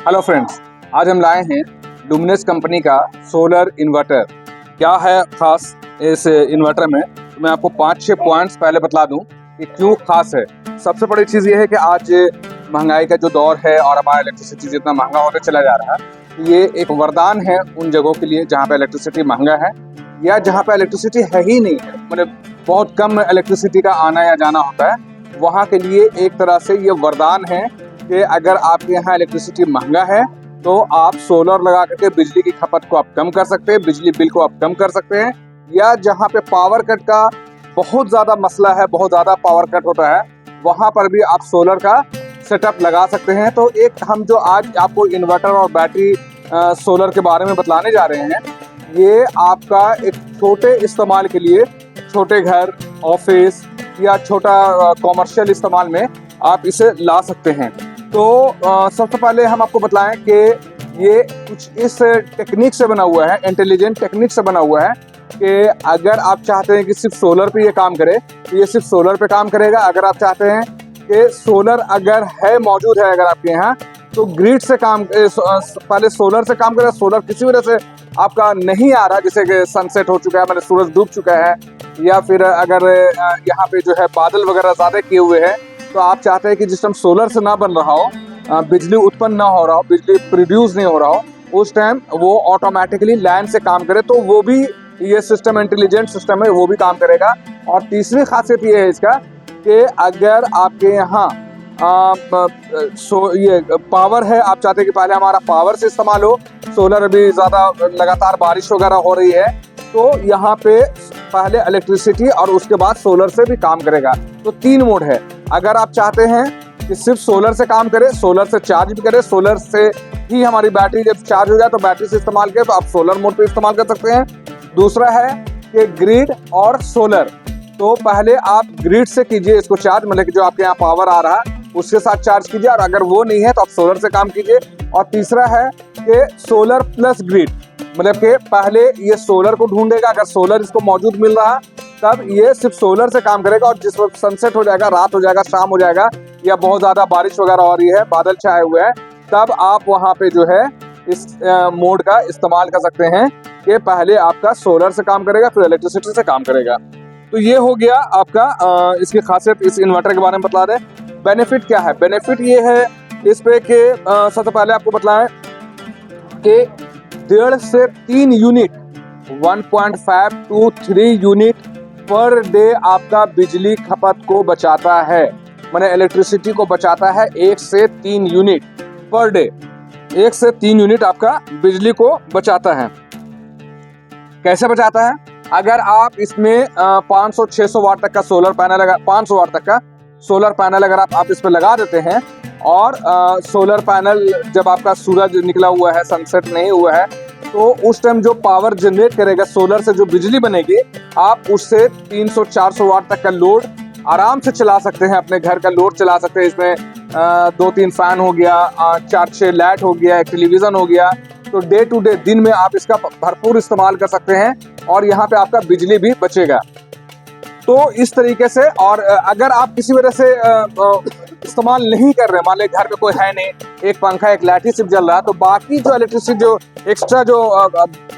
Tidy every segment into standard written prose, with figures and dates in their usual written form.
Hello friends, आज हम लाए हैं लुमिनस कंपनी का सोलर इन्वर्टर। क्या है खास इस इन्वर्टर में, तो मैं आपको 5-6 पॉइंट्स पहले बतला दूं कि क्यों खास है। सबसे बड़ी चीज़ ये है कि आज महंगाई का जो दौर है और हमारा इलेक्ट्रिसिटी जितना महंगा होते चला जा रहा है, ये एक वरदान है उन जगहों के लिए जहाँ पे इलेक्ट्रिसिटी महंगा है या जहाँ पे इलेक्ट्रिसिटी है ही नहीं है, मतलब बहुत कम इलेक्ट्रिसिटी का आना या जाना होता है। वहाँ के लिए एक तरह से ये वरदान है कि अगर आपके यहाँ इलेक्ट्रिसिटी महंगा है तो आप सोलर लगा करके बिजली की खपत को आप कम कर सकते हैं, बिजली बिल को आप कम कर सकते हैं। या जहाँ पे पावर कट का बहुत ज़्यादा मसला है, बहुत ज़्यादा पावर कट होता है, वहाँ पर भी आप सोलर का सेटअप लगा सकते हैं। तो एक हम जो आज आपको इन्वर्टर और बैटरी सोलर के बारे में बतलाने जा रहे हैं, ये आपका एक छोटे इस्तेमाल के लिए, छोटे घर, ऑफिस या छोटा कॉमर्शियल इस्तेमाल में आप इसे ला सकते हैं। तो सबसे पहले हम आपको बतलाएं कि ये कुछ इस टेक्निक से बना हुआ है, इंटेलिजेंट टेक्निक से बना हुआ है कि अगर आप चाहते हैं कि सिर्फ सोलर पे ये काम करे तो ये सिर्फ सोलर पे काम करेगा। अगर आप चाहते हैं कि सोलर अगर है, मौजूद है अगर आपके यहाँ, तो ग्रिड से काम, पहले सोलर से काम करेगा। सोलर किसी वजह से आपका नहीं आ रहा, जैसे कि सनसेट हो चुका है, मतलब सूरज डूब चुका है, या फिर अगर यहाँ पे जो है बादल वगैरह ज़्यादा किए हुए हैं, तो आप चाहते हैं कि जिस टाइम सोलर से ना बन रहा हो, बिजली उत्पन्न ना हो रहा हो, बिजली प्रोड्यूस नहीं हो रहा हो, उस टाइम वो ऑटोमेटिकली लैंड से काम करे, तो वो भी ये सिस्टम इंटेलिजेंट सिस्टम है, वो भी काम करेगा। और तीसरी खासियत ये है इसका कि अगर आपके यहाँ ये पावर है, आप चाहते हैं कि पहले हमारा पावर से इस्तेमाल हो, सोलर अभी ज़्यादा लगातार बारिश वगैरह हो रही है, तो यहाँ पे पहले इलेक्ट्रिसिटी और उसके बाद सोलर से भी काम करेगा। तो 3 मोड है। अगर आप चाहते हैं कि सिर्फ सोलर से काम करे, सोलर से चार्ज भी करे, सोलर से ही हमारी बैटरी जब चार्ज हो जाए तो बैटरी से इस्तेमाल करें, तो आप सोलर मोड पे इस्तेमाल कर सकते हैं। दूसरा है कि ग्रिड और सोलर। तो पहले आप ग्रिड से कीजिए इसको चार्ज, मतलब कि जो आपके यहाँ पावर आ रहा है उसके साथ चार्ज कीजिए, और अगर वो नहीं है तो आप सोलर से काम कीजिए। और तीसरा है कि सोलर प्लस ग्रिड, मतलब कि पहले ये सोलर को ढूंढेगा, अगर सोलर इसको मौजूद मिल रहा तब ये सिर्फ सोलर से काम करेगा। और जिस वक्त सनसेट हो जाएगा, रात हो जाएगा, शाम हो जाएगा, या बहुत ज़्यादा बारिश वगैरह हो रही है, बादल छाए हुए हैं, तब आप वहाँ पे जो है इस मोड का इस्तेमाल कर सकते हैं कि पहले आपका सोलर से काम करेगा, फिर इलेक्ट्रिसिटी से काम करेगा। तो ये हो गया आपका इसकी खासियत, इस इन्वर्टर के बारे में बता दें। बेनिफिट क्या है? बेनिफिट ये है इस पे कि सबसे पहले आपको बताएं कि 1.5 से 3 unit, 1.5 to 3 unit per day आपका बिजली खपत को बचाता है, माने इलेक्ट्रिसिटी को बचाता है 1 से 3 यूनिट पर डे। 1 से 3 यूनिट आपका बिजली को बचाता है। कैसे बचाता है? अगर आप इसमें 500-600 वाट तक का सोलर पैनल, अगर 500 वाट तक का सोलर पैनल अगर आप इस पर लगा देते हैं, और सोलर पैनल जब आपका सूरज निकला हुआ है, सनसेट नहीं हुआ है, तो उस टाइम जो पावर जनरेट करेगा सोलर से, जो बिजली बनेगी, आप उससे 300-400 वाट तक का लोड आराम से चला सकते हैं, अपने घर का लोड चला सकते हैं। इसमें 2-3 फैन हो गया, 4-6 लाइट हो गया, एक टेलीविज़न हो गया, तो डे टू डे दिन में आप इसका भरपूर इस्तेमाल कर सकते हैं और यहाँ पे आपका बिजली भी बचेगा। तो इस तरीके से, और अगर आप किसी वजह से इस्तेमाल नहीं कर रहे, मान लें घर में कोई है नहीं, एक पंखा एक लाइट ही सिर्फ जल रहा है, तो बाकी जो इलेक्ट्रिसिटी जो एक्स्ट्रा जो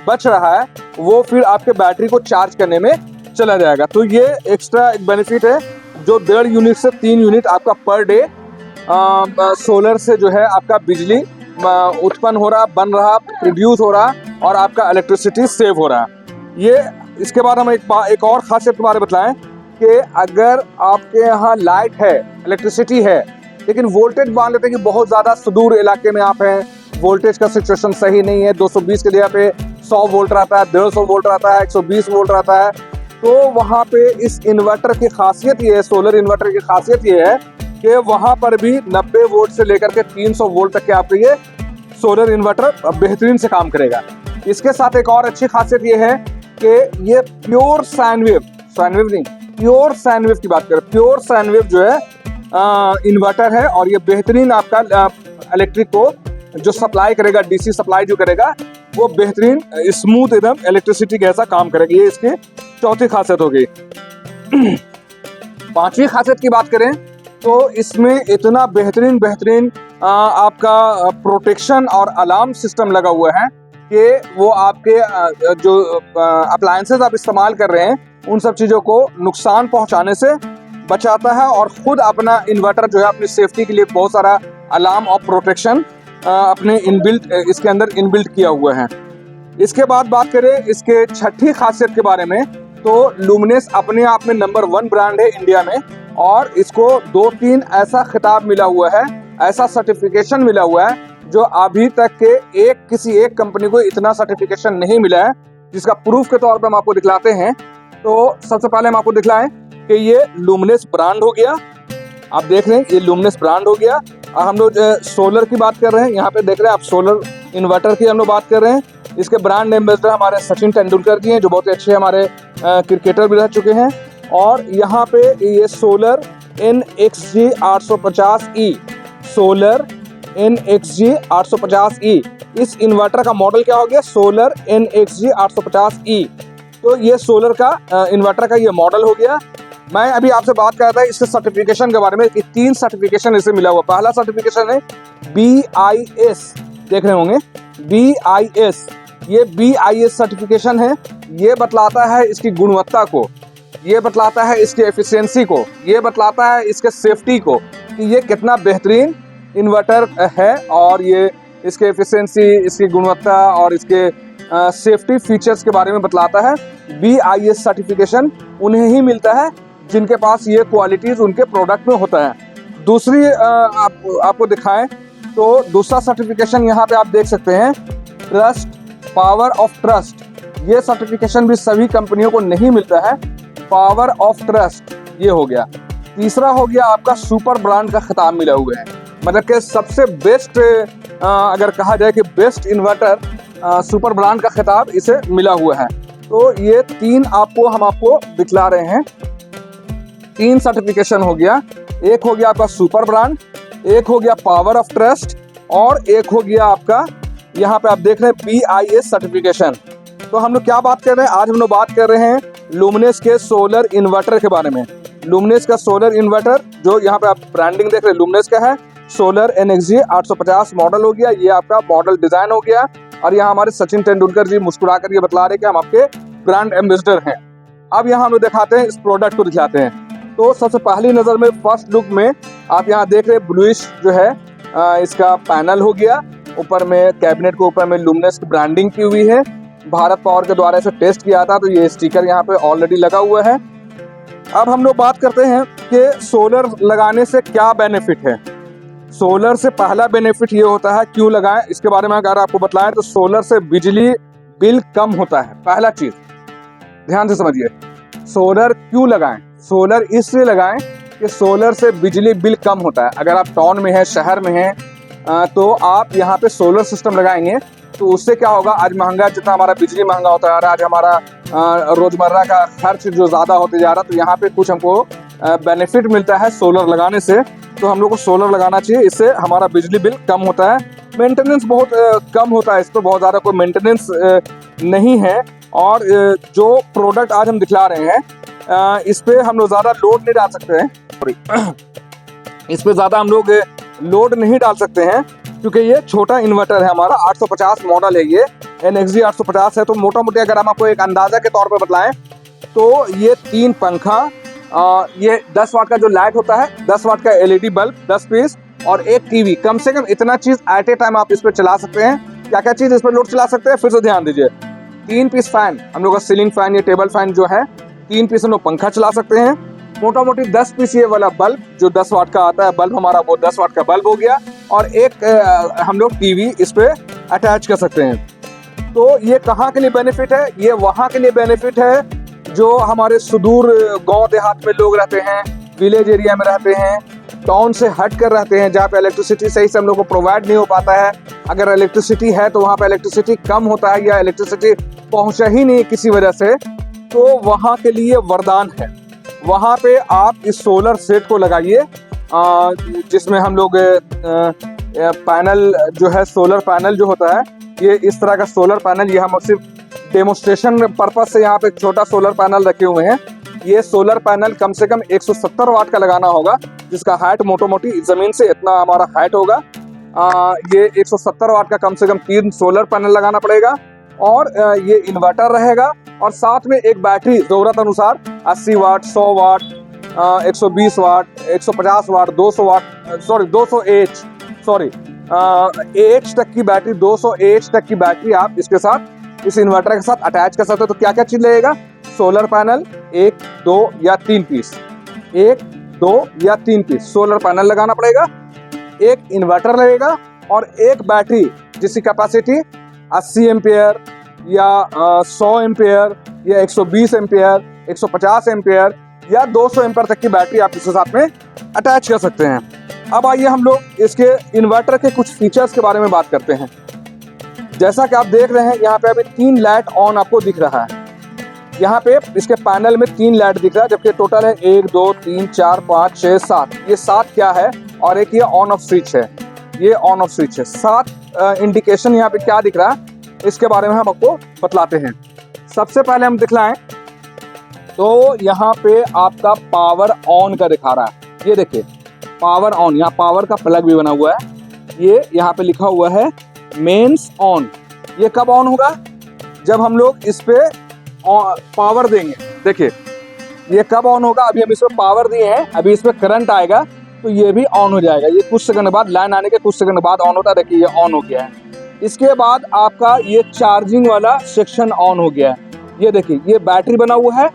बच रहा है वो फिर आपके बैटरी को चार्ज करने में चला जाएगा। तो ये एक्स्ट्रा एक बेनिफिट है, जो 1.5 यूनिट से 3 यूनिट आपका पर डे सोलर से जो है आपका बिजली उत्पन्न हो रहा, बन रहा, प्रोड्यूस हो रहा, और आपका इलेक्ट्रिसिटी सेव हो रहा। ये इसके बाद हम एक और खासियत के बारे में बताएं कि अगर आपके यहाँ लाइट है, इलेक्ट्रिसिटी है, लेकिन वोल्टेज मान लेते हैं कि बहुत ज़्यादा सुदूर इलाके में आप हैं, वोल्टेज का सिचुएशन सही नहीं है, 220 के जगह पे 100 वोल्ट रहता है, 150 वोल्ट रहता है, 120 वोल्ट रहता है, तो वहाँ पे इस इन्वर्टर की खासियत ये है, सोलर इन्वर्टर की खासियत ये है कि वहाँ पर भी 90 वोल्ट से लेकर के 300 वोल्ट तक के आपके ये सोलर इन्वर्टर बेहतरीन से काम करेगा। इसके साथ एक और अच्छी खासियत ये है कि ये प्योर साइन वेव नहीं, प्योर साइन वेव की बात करें, प्योर साइन वेव जो है इन्वर्टर है, और ये बेहतरीन आपका इलेक्ट्रिक को जो सप्लाई करेगा, डीसी सप्लाई जो करेगा, वो बेहतरीन स्मूथ एकदम इलेक्ट्रिसिटी के ऐसा काम करेगा। ये इसकी चौथी खासियत होगी। 5वीं खासियत की बात करें तो इसमें इतना बेहतरीन बेहतरीन आपका प्रोटेक्शन और अलार्म सिस्टम लगा हुआ है कि वो आपके जो अप्लायंसेस आप इस्तेमाल कर रहे हैं उन सब चीज़ों को नुकसान पहुंचाने से बचाता है, और खुद अपना इन्वर्टर जो है अपनी सेफ्टी के लिए बहुत सारा अलार्म और प्रोटेक्शन अपने इनबिल्ट इसके अंदर इनबिल्ट किया हुआ है। इसके बाद बात करें इसके छठी खासियत के बारे में, तो लुमिनस अपने आप में नंबर 1 ब्रांड है इंडिया में, और इसको 2-3 ऐसा खिताब मिला हुआ है, ऐसा सर्टिफिकेशन मिला हुआ है जो अभी तक के किसी एक कंपनी को इतना सर्टिफिकेशन नहीं मिला है, जिसका प्रूफ के तौर पर हम आपको दिखलाते हैं। तो सबसे पहले हम आपको दिखलाएं कि ये लुमिनस ब्रांड हो गया, आप देख रहे हैं ये लुमिनस ब्रांड हो गया। और हम लोग सोलर की बात कर रहे हैं, यहाँ पे देख रहे हैं आप सोलर इन्वर्टर की हम लोग बात कर रहे हैं। इसके ब्रांड एम्बेसडर हमारे सचिन तेंदुलकर जी हैं, जो बहुत अच्छे हमारे क्रिकेटर भी रह चुके हैं। और यहाँ पे ये solar NXG 850E, solar NXG 850E, इस इन्वर्टर का मॉडल क्या हो गया, सोलर NXG 850E। तो ये सोलर का इन्वर्टर का ये मॉडल हो गया। मैं अभी आपसे बात कर रहा था इसके सर्टिफिकेशन के बारे में कि 3 सर्टिफिकेशन इसे मिला हुआ। पहला सर्टिफिकेशन है BIS, देख रहे होंगे BIS, ये BIS सर्टिफिकेशन है। ये बतलाता है इसकी गुणवत्ता को, ये बतलाता है इसकी एफिशिएंसी को, ये बतलाता है इसके सेफ्टी को कि ये कितना बेहतरीन इन्वर्टर है, और ये इसके एफिशिएंसी, इसकी गुणवत्ता और इसके सेफ्टी फीचर्स के बारे में बतलाता है। BIS सर्टिफिकेशन उन्हें ही मिलता है जिनके पास ये क्वालिटीज़ उनके प्रोडक्ट में होता है। दूसरी आपको दिखाएं तो दूसरा सर्टिफिकेशन यहाँ पे आप देख सकते हैं, ट्रस्ट, पावर ऑफ ट्रस्ट। ये सर्टिफिकेशन भी सभी कंपनियों को नहीं मिलता है, पावर ऑफ ट्रस्ट ये हो गया। तीसरा हो गया आपका सुपर ब्रांड का खिताब मिला हुआ है, मतलब कि सबसे बेस्ट अगर कहा जाए कि बेस्ट इन्वर्टर, सुपर ब्रांड का खिताब इसे मिला हुआ है। तो ये 3 हम आपको दिखला रहे हैं। 3 सर्टिफिकेशन हो गया, एक हो गया आपका सुपर ब्रांड, एक हो गया पावर ऑफ ट्रस्ट, और एक हो गया आपका यहाँ पे आप देख रहे हैं BIS सर्टिफिकेशन। तो हम लोग क्या बात कर रहे हैं, आज हम लोग बात कर रहे हैं लुमिनस के सोलर इन्वर्टर के बारे में। लुमिनस का सोलर इन्वर्टर जो यहाँ पे आप ब्रांडिंग देख रहे हैं लुमिनस का है, सोलर NXG 850 मॉडल हो गया, ये आपका मॉडल डिजाइन हो गया। और यहाँ हमारे सचिन तेंदुलकर जी मुस्कुरा कर ये बतला रहे कि हम आपके ब्रांड एम्बेसडर हैं। अब यहाँ हम लोग दिखाते हैं इस प्रोडक्ट को दिखाते हैं। तो सबसे पहली नज़र में फर्स्ट लुक में आप यहाँ देख रहे हैं ब्लूइश जो है इसका पैनल हो गया, ऊपर में कैबिनेट के ऊपर में लुमिनस की ब्रांडिंग की हुई है। भारत पावर के द्वारा इसे टेस्ट किया था, तो ये स्टिकर यहाँ पे ऑलरेडी लगा हुआ है। अब हम लोग बात करते हैं कि सोलर लगाने से क्या बेनिफिट है। सोलर से पहला बेनिफिट ये होता है, क्यों लगाएं इसके बारे में अगर आपको बतलाएं तो सोलर से बिजली बिल कम होता है। पहला चीज ध्यान से समझिए, सोलर क्यों लगाएं, सोलर इसलिए लगाएं कि सोलर से बिजली बिल कम होता है। अगर आप टाउन में हैं, शहर में हैं, तो आप यहाँ पे सोलर सिस्टम लगाएंगे तो उससे क्या होगा, आज महंगा जितना हमारा बिजली महंगा होता जा रहा है, आज हमारा रोजमर्रा का खर्च जो ज़्यादा होते जा रहा है, तो यहाँ पे कुछ हमको बेनिफिट मिलता है सोलर लगाने से। तो हम लोग को सोलर लगाना चाहिए, इससे हमारा बिजली बिल कम होता है, मेंटेनेंस बहुत कम होता है, इस पर बहुत ज़्यादा कोई मेंटेनेंस नहीं है। और जो प्रोडक्ट आज हम दिखला रहे हैं इस पर हम लोग ज़्यादा लोड नहीं डाल सकते हैं, इस पर ज़्यादा हम लोग लोड नहीं डाल सकते हैं क्योंकि ये छोटा इन्वर्टर है हमारा, 850 मॉडल है ये, NXG 850 है। तो मोटा मोटी अगर हम आपको एक अंदाज़ा के तौर पर बतलाएं तो ये 3 पंखा, ये 10 वाट का जो लाइट होता है, 10 वाट का LED बल्ब 10 पीस, और एक टीवी, कम से कम इतना चीज़ एट ए टाइम आप इस पर चला सकते हैं। क्या क्या चीज़ इस पर लोड चला सकते हैं, फिर से ध्यान दीजिए। 3 पीस फैन, हम लोग का सीलिंग फैन, ये टेबल फैन जो है, 3 पीस हम लोग पंखा चला सकते हैं। मोटा मोटी 10 पीस ये वाला बल्ब जो 10 वाट का आता है बल्ब हमारा, वो 10 वाट का बल्ब हो गया, और एक हम लोग टीवी इस पे अटैच कर सकते हैं। तो ये कहाँ के लिए बेनिफिट है, ये वहाँ के लिए बेनिफिट है जो हमारे सुदूर गांव देहात में लोग रहते हैं, विलेज एरिया में रहते हैं, टाउन से हट कर रहते हैं, जहाँ पे इलेक्ट्रिसिटी सही से हम लोग को प्रोवाइड नहीं हो पाता है। अगर इलेक्ट्रिसिटी है तो वहाँ पे इलेक्ट्रिसिटी कम होता है या इलेक्ट्रिसिटी पहुँचा ही नहीं किसी वजह से, तो वहाँ के लिए वरदान है। वहाँ पे आप इस सोलर सेट को लगाइए, जिसमें हम लोग पैनल जो है, सोलर पैनल जो होता है, ये इस तरह का सोलर पैनल, ये हम सिर्फ डेमोस्ट्रेशन पर्पस से यहाँ पे छोटा सोलर पैनल रखे हुए हैं। ये सोलर पैनल कम से कम 170 वाट का लगाना होगा, जिसका हाइट मोटी जमीन से इतना हमारा हाइट होगा। ये 170 वाट का कम से कम 3 सोलर पैनल लगाना पड़ेगा और ये इन्वर्टर रहेगा और साथ में एक बैटरी जरूरत अनुसार 80 वाट, 100 वाट, 120 वाट, 150 वाट, 200 वाट, सॉरी 200 एच, सॉरी एच तक की बैटरी, 200 एच तक की बैटरी आप इसके साथ, इस इन्वर्टर के साथ अटैच कर सकते हो। तो क्या क्या चीज लगेगा? सोलर पैनल 1, 2 या 3 पीस, 1, 2 या 3 पीस सोलर पैनल लगाना पड़ेगा, एक इन्वर्टर लगेगा और एक बैटरी जिसकी कैपेसिटी 80 एम्पियर या 100 एम्पियर या 120 एम्पियर, 150 एम्पियर या 200 एम्पियर तक की बैटरी आप इसके साथ में अटैच कर सकते हैं। अब आइए हम लोग इसके इन्वर्टर के कुछ फीचर्स के बारे में बात करते हैं। जैसा कि आप देख रहे हैं यहाँ पे अभी 3 लाइट ऑन आपको दिख रहा है। यहाँ पे इसके पैनल में 3 लाइट दिख रहा है, जबकि टोटल है 1, 2, 3, 4, 5, 6, 7। ये 7 क्या है? और एक ये ऑन ऑफ स्विच है, ये ऑन ऑफ स्विच है। 7 इंडिकेशन यहाँ पे क्या दिख रहा है इसके बारे में हम आपको बतलाते हैं। सबसे पहले हम दिखलाएं तो यहाँ पे आपका पावर ऑन का दिखा रहा है। ये देखिए पावर ऑन, यहाँ पावर का प्लग भी बना हुआ है। ये यहाँ पे लिखा हुआ है मेंस ऑन। ये कब ऑन होगा? जब हम लोग इस पे पावर देंगे। देखिए ये कब ऑन होगा? अभी हम इसमें पावर दिए हैं, अभी इसमें करंट आएगा तो ये भी ऑन हो जाएगा। ये कुछ सेकंड बाद, लाइन आने के कुछ सेकंड बाद ऑन होता है। देखिए ये ऑन हो गया है। इसके बाद आपका ये चार्जिंग वाला सेक्शन ऑन हो गया है। ये देखिए ये बैटरी बना हुआ है,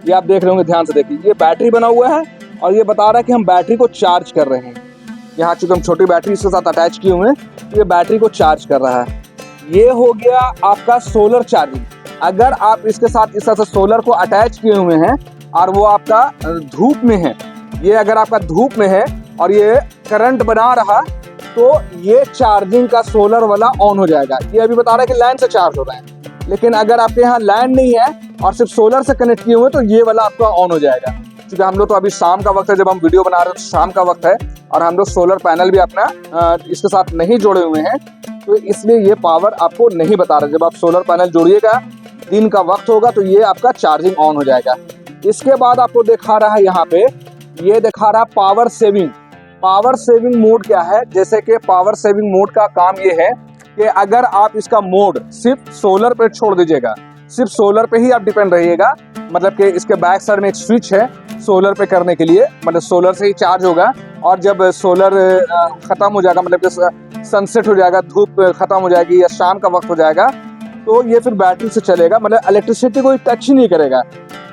ये आप देख रहे होंगे, ध्यान से देखिए ये बैटरी बना हुआ है और ये बता रहा है कि हम बैटरी को चार्ज कर रहे हैं। यहाँ चूंकि हम छोटी बैटरी इसके साथ अटैच किए हुए हैं तो ये बैटरी को चार्ज कर रहा है। ये हो गया आपका सोलर चार्जिंग। अगर आप इसके साथ इस तरह से सोलर को अटैच किए हुए हैं और वो आपका धूप में है, ये अगर आपका धूप में है और ये करंट बना रहा तो ये चार्जिंग का सोलर वाला ऑन हो जाएगा। ये अभी बता रहा है कि लाइन से चार्ज हो रहा है, लेकिन अगर आपके यहाँ लाइन नहीं है और सिर्फ सोलर से कनेक्ट किए हुए तो ये वाला आपका ऑन हो जाएगा। क्योंकि हम लोग तो अभी शाम का वक्त है, जब हम वीडियो बना रहे हैं तो शाम का वक्त है और हम लोग सोलर पैनल भी अपना इसके साथ नहीं जोड़े हुए हैं, तो इसलिए ये पावर आपको नहीं बता रहा। जब आप सोलर पैनल जोड़िएगा, दिन का वक्त होगा तो ये आपका चार्जिंग ऑन हो जाएगा। इसके बाद आपको दिखा रहा है यहाँ पे, ये दिखा रहा है power saving. Power saving mode क्या है? जैसे कि पावर सेविंग मोड का काम ये है कि अगर आप इसका मोड सिर्फ सोलर पे छोड़ दीजिएगा, सिर्फ सोलर पे ही आप डिपेंड रहिएगा, मतलब कि इसके बैक साइड में एक स्विच है सोलर पे करने के लिए, मतलब सोलर से ही चार्ज होगा और जब सोलर खत्म हो जाएगा, मतलब कि सनसेट हो जाएगा, धूप खत्म हो जाएगी या शाम का वक्त हो जाएगा, तो ये फिर बैटरी से चलेगा, मतलब इलेक्ट्रिसिटी कोई टच ही नहीं करेगा।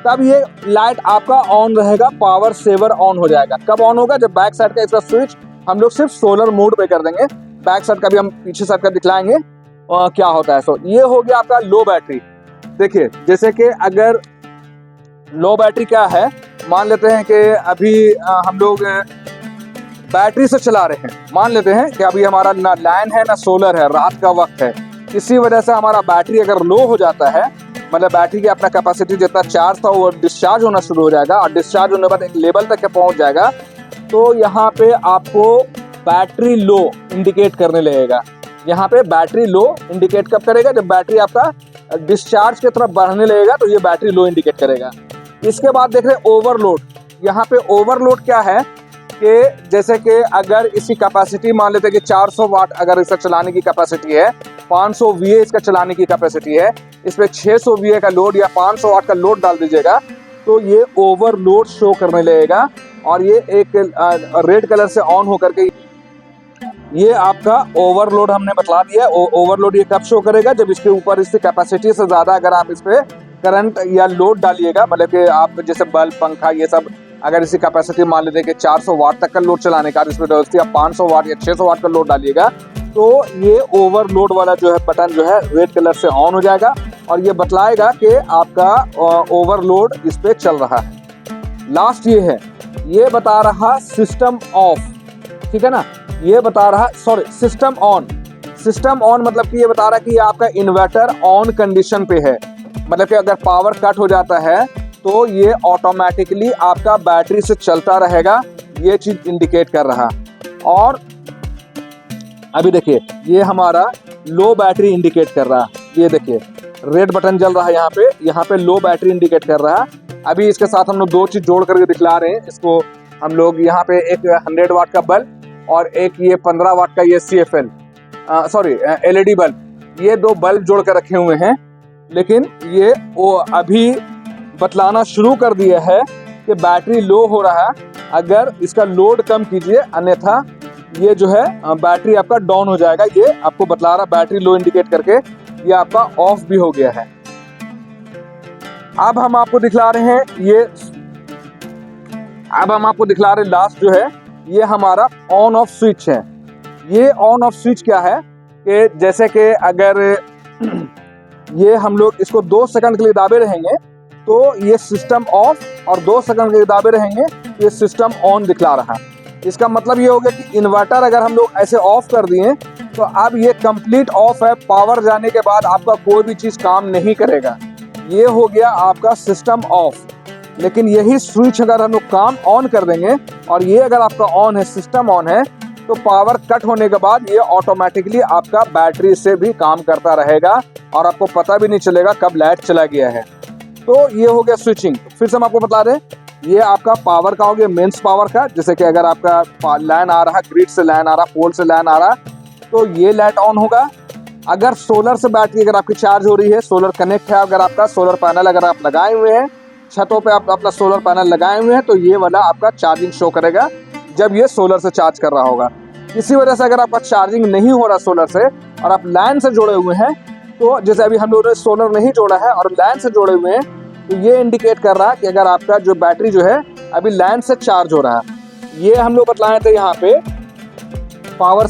तब ये लाइट आपका ऑन रहेगा, पावर सेवर ऑन हो जाएगा। कब ऑन होगा? जब बैक साइड का इसका स्विच हम लोग सिर्फ सोलर मोड पे कर देंगे। बैक साइड का भी हम पीछे साइड का दिखलाएंगे क्या होता है। सो ये हो गया आपका लो बैटरी। देखिए जैसे कि अगर लो बैटरी क्या है, मान लेते हैं कि अभी हम लोग बैटरी से चला रहे हैं, मान लेते हैं कि अभी हमारा ना लाइन है ना सोलर है, रात का वक्त है, इसी वजह से हमारा बैटरी अगर लो हो जाता है, मतलब बैटरी की अपना कैपेसिटी जितना चार्ज था वो डिस्चार्ज होना शुरू हो जाएगा और डिस्चार्ज होने के बाद एक लेवल तक पहुंच जाएगा, तो यहाँ पे आपको बैटरी लो इंडिकेट करने लगेगा। यहाँ पे बैटरी लो इंडिकेट कब करेगा? जब बैटरी आपका डिस्चार्ज की तरफ बढ़ने लगेगा तो ये बैटरी लो इंडिकेट करेगा। इसके बाद देख रहे हैं ओवरलोड। यहाँ पे ओवरलोड क्या है कि जैसे कि अगर इसकी कैपेसिटी मान लेते हैं कि 400 वाट अगर इसे चलाने की कैपेसिटी है, 500 VA इसका चलाने की कैपेसिटी है, इस पे 600 VA का लोड या 500 वाट का लोड डाल दीजिएगा तो ये ओवरलोड शो करने लगेगा और ये एक रेड कलर से ऑन होकर के ये आपका ओवरलोड हमने बतला दिया। ओवरलोड ये कब शो करेगा? जब इसके ऊपर इसकी कैपेसिटी से ज़्यादा अगर आप इस पे करंट या लोड डालिएगा, मतलब कि आप जैसे बल्ब, पंखा, ये सब अगर इसकी कैपेसिटी मान लेते हैं कि 400 वाट तक का लोड चलाने का, इसमें डोस्ती आप 500 वाट या 600 वाट का लोड डालिएगा तो ये ओवरलोड वाला जो है बटन जो है रेड कलर से ऑन हो जाएगा और ये बतलाएगा कि आपका ओवरलोड इस पे चल रहा है। लास्ट ये है, ये बता रहा सिस्टम ऑफ, ठीक है ना, ये बता रहा sorry system on. System on मतलब कि ये बता रहा है कि आपका इन्वर्टर ऑन कंडीशन पे है, मतलब कि अगर पावर कट हो जाता है तो ये ऑटोमेटिकली आपका बैटरी से चलता रहेगा, ये चीज इंडिकेट कर रहा। और अभी देखिए ये हमारा लो बैटरी इंडिकेट कर रहा, ये देखिए रेड बटन जल रहा है यहाँ पे लो बैटरी इंडिकेट कर रहा। अभी इसके साथ हम लोग दो चीज़ जोड़ करके दिखला रहे हैं। इसको हम लोग यहाँ पे एक 100 वाट का बल्ब और एक ये 15 वाट का ये CFL LED बल्ब, ये दो बल्ब जोड़ कर रखे हुए हैं। लेकिन ये वो अभी बतलाना शुरू कर दिया है कि बैटरी लो हो रहा है, अगर इसका लोड कम कीजिए, अन्यथा ये जो है बैटरी आपका डाउन हो जाएगा। ये आपको बतला रहा, बैटरी लो इंडिकेट करके ये आपका ऑफ भी हो गया है। अब हम आपको दिखला रहे हैं लास्ट जो है ये हमारा ऑन ऑफ स्विच है। ये ऑन ऑफ स्विच क्या है कि जैसे कि अगर ये हम लोग इसको 2 सेकंड के लिए दाबे रहेंगे तो ये सिस्टम ऑफ, और 2 सेकंड के लिए दाबे रहेंगे ये सिस्टम ऑन दिखला रहा है। इसका मतलब ये हो गया कि इन्वर्टर अगर हम लोग ऐसे ऑफ कर दिए तो अब ये कंप्लीट ऑफ है, पावर जाने के बाद आपका कोई भी चीज़ काम नहीं करेगा। ये हो गया आपका सिस्टम ऑफ। लेकिन यही स्विच अगर हम लोग काम ऑन कर देंगे और ये अगर आपका ऑन है, सिस्टम ऑन है, तो पावर कट होने के बाद ये ऑटोमेटिकली आपका बैटरी से भी काम करता रहेगा और आपको पता भी नहीं चलेगा कब लाइट चला गया है। तो ये हो गया स्विचिंग। फिर से हम आपको बता रहे हैं, ये आपका पावर का हो गया, मेंस पावर का। जैसे कि अगर आपका लाइन आ रहा है, ग्रिड से लाइन आ रहा, पोल से लाइन आ रहा, तो ये लाइट ऑन होगा। अगर सोलर से बैटरी अगर आपकी चार्ज हो रही है, सोलर कनेक्ट है, अगर आपका सोलर पैनल अगर आप लगाए हुए हैं, छतों पे आप अपना सोलर पैनल लगाए हुए हैं, तो ये वाला आपका चार्जिंग शो करेगा जब ये सोलर से चार्ज कर रहा होगा। इसी वजह से अगर आपका चार्जिंग नहीं हो रहा सोलर से और आप लाइन से जुड़े हुए हैं, तो जैसे अभी हम लोगों ने सोलर नहीं जोड़ा है और लाइन से जुड़े हुए हैं, तो ये इंडिकेट कर रहा है कि अगर आपका जो बैटरी जो है अभी लाइन से चार्ज हो रहा है। ये हम लोग बतलाए थे यहाँ पे पावर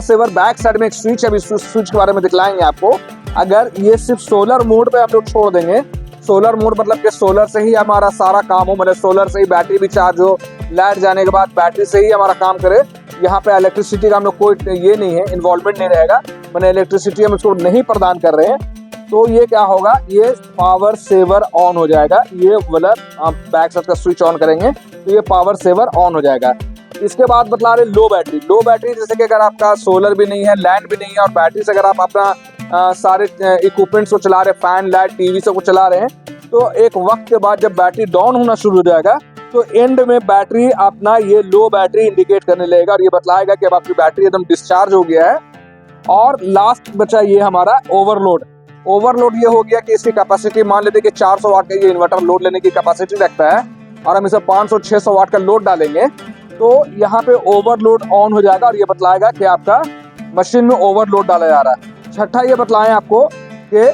सेवर बैक साइड में एक स्विच, अभी स्विच के बारे में दिखलाएंगे आपको। अगर ये सिर्फ सोलर मोड पे आप लोग छोड़ देंगे, सोलर मोड मतलब कि सोलर से ही हमारा सारा काम हो, मतलब सोलर से ही बैटरी भी चार्ज हो, लाइट जाने के बाद बैटरी से ही हमारा काम करे, यहाँ पे इलेक्ट्रिसिटी का हम लोग कोई ये नहीं है, इन्वॉल्वमेंट नहीं रहेगा, मैंने इलेक्ट्रिसिटी हम इसको नहीं प्रदान कर रहे हैं, तो ये क्या होगा, ये पावर सेवर ऑन हो जाएगा। ये वाला आप बैक साइड का स्विच ऑन करेंगे तो ये पावर सेवर ऑन हो जाएगा। इसके बाद बतला रहे लो बैटरी, जैसे कि अगर आपका सोलर भी नहीं है, लैंड भी नहीं है और बैटरी से अगर आप अपना सारे इक्विपमेंट्स को चला रहे हैं, फैन, लाइट, टीवी से को चला रहे हैं, तो एक वक्त के बाद जब बैटरी डाउन होना शुरू हो जाएगा तो एंड में बैटरी अपना ये लो बैटरी इंडिकेट करने लगेगा और ये बतलाएगा कि अब आपकी बैटरी एकदम डिस्चार्ज हो गया है। और लास्ट बचा ये हमारा ओवरलोड ये हो गया कि इसकी कैपेसिटी मान लेते कि 400 वाट का ये इन्वर्टर लोड लेने की कैपेसिटी रखता है और हम इसे 500-600 वाट का लोड डालेंगे तो यहाँ पे ओवरलोड ऑन हो जाएगा और ये बतलाएगा कि आपका मशीन में ओवरलोड डाला जा रहा है। छठा ये बतलाएं आपको कि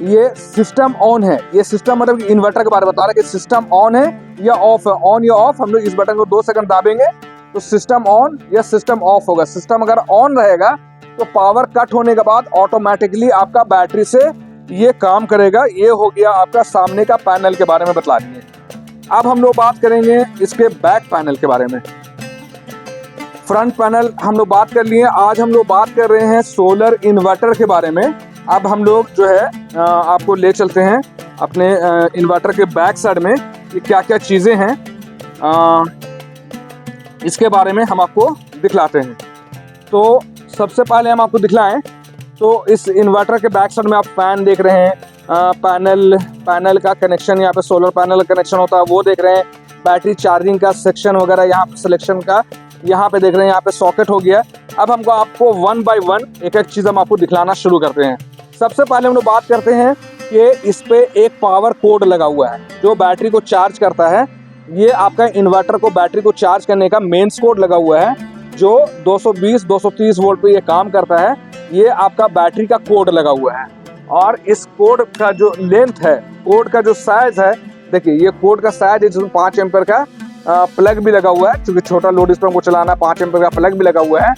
ये सिस्टम ऑन है। ये सिस्टम मतलब इन्वर्टर के बारे में बता रहा है कि सिस्टम ऑन है या ऑफ है। ऑन या ऑफ, हम लोग इस बटन को 2 सेकंड दाबेंगे तो सिस्टम ऑन या सिस्टम ऑफ होगा। सिस्टम अगर ऑन रहेगा तो पावर कट होने के बाद ऑटोमेटिकली आपका बैटरी से ये काम करेगा। ये हो गया आपका सामने का पैनल के बारे में बतला दिए। अब हम लोग बात करेंगे इसके बैक पैनल के बारे में। फ्रंट पैनल हम लोग बात कर लिए, आज हम लोग बात कर रहे हैं सोलर इन्वर्टर के बारे में। अब हम लोग जो है आपको ले चलते हैं अपने इन्वर्टर के बैक साइड में कि क्या क्या चीज़ें हैं, इसके बारे में हम आपको दिखलाते हैं। तो सबसे पहले हम आपको दिखलाएं तो इस इन्वर्टर के बैक साइड में आप फैन देख रहे हैं, पैनल का कनेक्शन, यहाँ पे सोलर पैनल का कनेक्शन होता है वो देख रहे हैं, बैटरी चार्जिंग का सेक्शन वगैरह यहाँ पे सिलेक्शन का यहाँ पे देख रहे हैं, यहाँ पे सॉकेट हो गया। अब हमको आपको 1 बाय 1 एक एक चीज़ हम आपको दिखलाना शुरू करते हैं। सबसे पहले हम लोग बात करते हैं कि इस पे एक पावर कोड लगा हुआ है जो बैटरी को चार्ज करता है। ये आपका इन्वर्टर को बैटरी को चार्ज करने का मेंस कोड लगा हुआ है जो 220-230 वोल्ट पे ये काम करता है। ये आपका बैटरी का कोड लगा हुआ है और इस कोड का जो लेंथ है, कोड का जो साइज है, देखिए ये कोड का साइज है जिसमें 5 एम्पीयर का प्लग भी लगा हुआ है, क्योंकि छोटा लोड इस पर हमको चलाना है, 5 एम्पीयर का प्लग भी लगा हुआ है।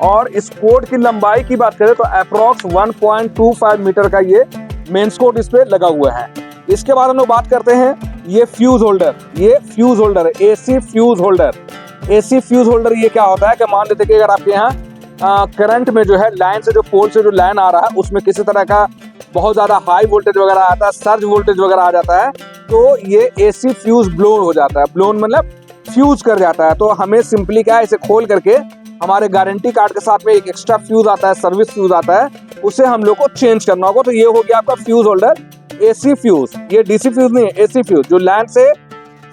और इस कोड की लंबाई की बात करें तो अप्रॉक्स 1.25 मीटर का ये मेंस कोड इस पे लगा हुआ है। इसके बाद हम लोग बात करते हैं ये फ्यूज होल्डर। ये फ्यूज होल्डर है, AC fuse holder. AC fuse holder ये क्या होता है कि मान लेते कि अगर आपके यहाँ करंट में जो है लाइन से जो पोल से जो लाइन आ रहा है उसमें किसी तरह का बहुत ज़्यादा हाई वोल्टेज वगैरह आता है, सर्ज वोल्टेज वगैरह आ जाता है, तो ये एसी फ्यूज ब्लोन हो जाता है। ब्लोन मतलब फ्यूज कर जाता है। तो हमें सिंपली क्या है, इसे खोल करके हमारे गारंटी कार्ड के साथ में एक एक्स्ट्रा फ्यूज आता है, सर्विस फ्यूज आता है, उसे हम लोग को चेंज करना होगा। तो ये हो गया आपका फ्यूज होल्डर। एसी फ्यूज, ये डीसी फ्यूज नहीं है, एसी फ्यूज जो लैन से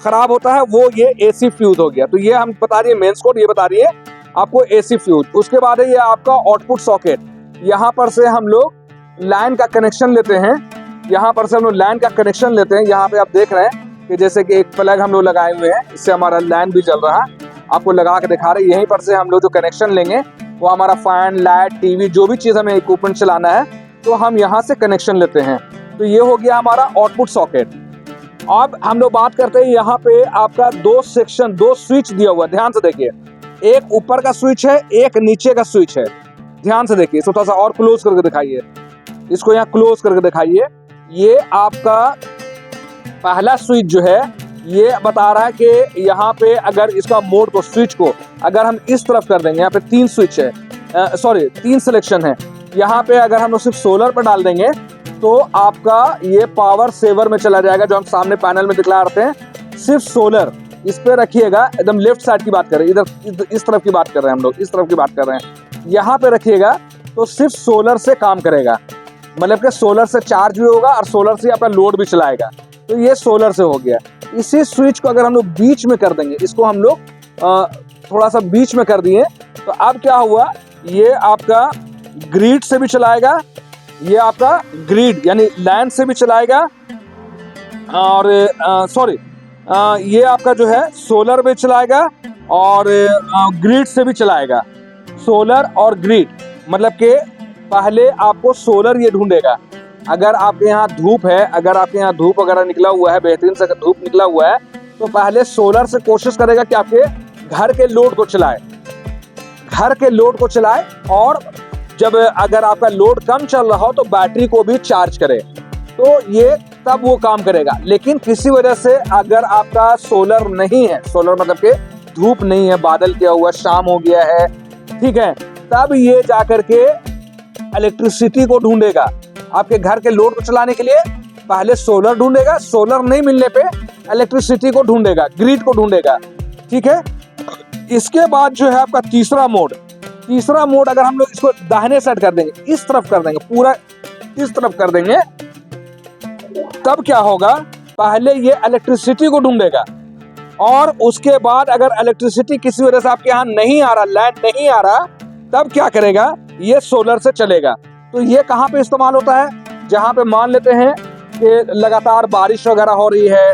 खराब होता है वो ये एसी फ्यूज हो गया। तो ये हम बता रही है मेंस कोड, ये बता रही है आपको एसी फ्यूज। उसके बाद है ये आपका आउटपुट सॉकेट, यहाँ पर से हम लोग लाइन का कनेक्शन लेते हैं, यहाँ पर से हम लोग लाइन का कनेक्शन लेते हैं। यहाँ पे आप देख रहे हैं कि जैसे कि एक प्लग हम लोग लगाए हुए हैं, इससे हमारा लाइन भी चल रहा है, आपको लगा के दिखा रहे हैं। यहीं पर से हम लोग जो कनेक्शन लेंगे वो हमारा फैन, लाइट, टीवी, जो भी चीज़ हमें इक्विपमेंट चलाना है तो हम यहाँ से कनेक्शन लेते हैं। तो ये हो गया हमारा आउटपुट सॉकेट। अब हम लोग बात करते हैं, यहाँ पे आपका दो सेक्शन, दो स्विच दिया हुआ है, ध्यान से देखिए। एक ऊपर का स्विच है, एक नीचे का स्विच है, ध्यान से देखिए। इसको थोड़ा सा और क्लोज करके दिखाइए, इसको यहाँ क्लोज करके दिखाइए। ये आपका पहला स्विच जो है ये बता रहा है कि यहाँ पे अगर इसका मोड को, स्विच को अगर हम इस तरफ कर देंगे, यहाँ पे 3 स्विच है, 3 सिलेक्शन है, यहाँ पे अगर हम लोग सिर्फ सोलर पर डाल देंगे तो आपका ये पावर सेवर में चला जाएगा, जो हम सामने पैनल में दिखला रहे हैं। सिर्फ सोलर इस पे रखिएगा, एकदम लेफ्ट साइड की बात कर रहे हैं, इधर इस तरफ की बात कर रहे हैं हम लोग, इस तरफ की बात कर रहे हैं। यहाँ पे रखिएगा तो सिर्फ सोलर से काम करेगा, मतलब कि सोलर से चार्ज भी होगा और सोलर से अपना लोड भी चलाएगा। तो ये सोलर से हो गया। इसी स्विच को अगर हम लोग बीच में कर देंगे, इसको हम लोग थोड़ा सा बीच में कर दिए, तो अब क्या हुआ, ये आपका ग्रिड से भी चलाएगा, ये आपका ग्रिड यानी लैंड से भी चलाएगा, और ये आपका जो है सोलर भी चलाएगा और ग्रिड से भी चलाएगा। सोलर और ग्रिड मतलब कि पहले आपको सोलर ये ढूंढेगा। अगर आपके यहाँ धूप है, अगर आपके यहाँ धूप वगैरह निकला हुआ है, बेहतरीन से धूप निकला हुआ है, तो पहले सोलर से कोशिश करेगा कि आपके घर के लोड को चलाए, घर के लोड को चलाए, और जब अगर आपका लोड कम चल रहा हो तो बैटरी को भी चार्ज करे, तो ये तब वो काम करेगा। लेकिन किसी वजह से अगर आपका सोलर नहीं है, सोलर मतलब कि धूप नहीं है, बादल किया हुआ, शाम हो गया है, ठीक है, तब ये जाकर के इलेक्ट्रिसिटी को ढूंढेगा। आपके घर के लोड को चलाने के लिए पहले सोलर ढूंढेगा, सोलर नहीं मिलने पे इलेक्ट्रिसिटी को ढूंढेगा, ग्रिड को ढूंढेगा, ठीक है। इसके बाद जो है आपका तीसरा मोड अगर हम लोग इसको दाहिने साइड कर देंगे, इस तरफ कर देंगे, पूरा इस तरफ कर देंगे, तब क्या होगा, पहले ये इलेक्ट्रिसिटी को ढूंढेगा, और उसके बाद अगर इलेक्ट्रिसिटी किसी वजह से आपके यहाँ नहीं आ रहा, लाइट नहीं आ रहा, तब क्या करेगा, ये सोलर से चलेगा। तो ये कहाँ पे इस्तेमाल होता है, जहाँ पे मान लेते हैं कि लगातार बारिश वगैरह हो रही है,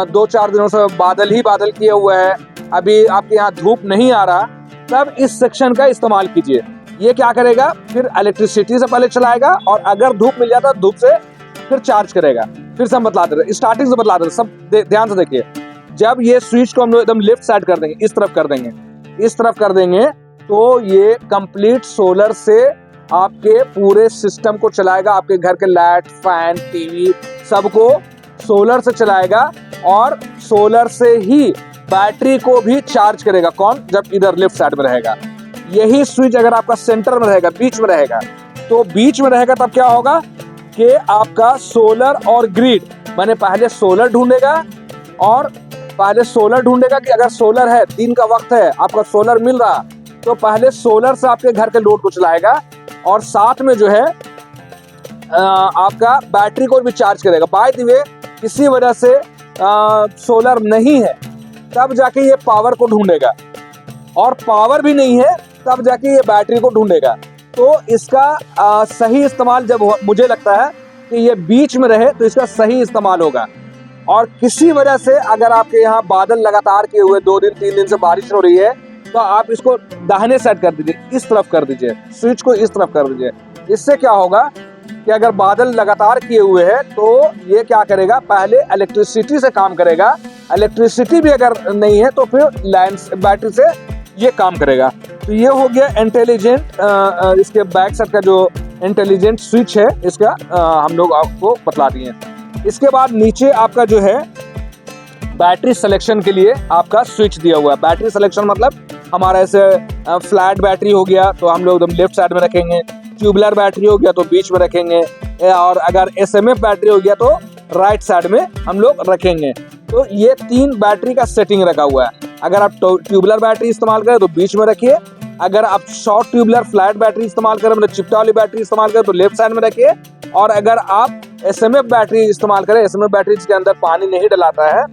2-4 दिनों से बादल ही बादल किए हुए हैं, अभी आपके यहाँ धूप नहीं आ रहा, तब इस सेक्शन का इस्तेमाल कीजिए। ये क्या करेगा, फिर इलेक्ट्रिसिटी से पहले चलाएगा, और अगर धूप मिल जाता है धूप से फिर चार्ज करेगा। फिर से हम बतला दे रहे, स्टार्टिंग से बतला दे रहे, सब ध्यान से देखिए। जब ये स्विच को हम लोग एकदम लेफ्ट साइड कर देंगे, इस तरफ कर देंगे, इस तरफ कर देंगे, तो ये कंप्लीट सोलर से आपके पूरे सिस्टम को चलाएगा। आपके घर के लाइट, फैन, टीवी सबको सोलर से चलाएगा, और सोलर से ही बैटरी को भी चार्ज करेगा। कौन, जब इधर लेफ्ट साइड में रहेगा। यही स्विच अगर आपका सेंटर में रहेगा, बीच में रहेगा, तो बीच में रहेगा तब क्या होगा कि आपका सोलर और ग्रिड, मैंने पहले सोलर ढूंढेगा, और पहले सोलर ढूंढेगा कि अगर सोलर है, दिन का वक्त है, आपका सोलर मिल रहा, तो पहले सोलर से आपके घर के लोड को चलाएगा, और साथ में जो है आपका बैटरी को भी चार्ज करेगा। बाय द वे, किसी वजह से सोलर नहीं है, तब जाके ये पावर को ढूंढेगा, और पावर भी नहीं है, तब जाके ये बैटरी को ढूंढेगा। तो इसका सही इस्तेमाल जब मुझे लगता है कि ये बीच में रहे तो इसका सही इस्तेमाल होगा। और किसी वजह से अगर आपके यहाँ बादल लगातार किए हुए 2 दिन 3 दिन से बारिश हो रही है, तो आप इसको दाहिने साइड कर दीजिए, इस तरफ कर दीजिए, स्विच को इस तरफ कर दीजिए। इससे क्या होगा कि अगर बादल लगातार किए हुए हैं तो ये क्या करेगा, पहले इलेक्ट्रिसिटी से काम करेगा, इलेक्ट्रिसिटी भी अगर नहीं है तो फिर लाइन बैटरी से ये काम करेगा। तो ये हो गया इंटेलिजेंट, इसके बैक साइड का जो इंटेलिजेंट स्विच है, इसका हम लोग आपको बतला दिए। इसके बाद नीचे आपका जो है बैटरी सिलेक्शन के लिए आपका स्विच दिया हुआ है। बैटरी सिलेक्शन मतलब हमारा ऐसे फ्लैट बैटरी हो गया तो हम लोग एकदम लेफ्ट साइड में रखेंगे, ट्यूबुलर बैटरी हो गया तो बीच में रखेंगे, और अगर एसएमएफ बैटरी हो गया तो राइट साइड में हम लोग रखेंगे। तो ये 3 बैटरी का सेटिंग रखा हुआ है। अगर आप ट्यूबुलर बैटरी इस्तेमाल करें तो बीच में रखिए, अगर आप शॉर्ट ट्यूबुलर फ्लैट बैटरी इस्तेमाल करें, मतलब चिपटा वाली बैटरी इस्तेमाल करें तो लेफ्ट साइड में रखिए, और अगर आप एसएमएफ बैटरी इस्तेमाल करें, एसएमएफ बैटरी के अंदर पानी नहीं डलाता है,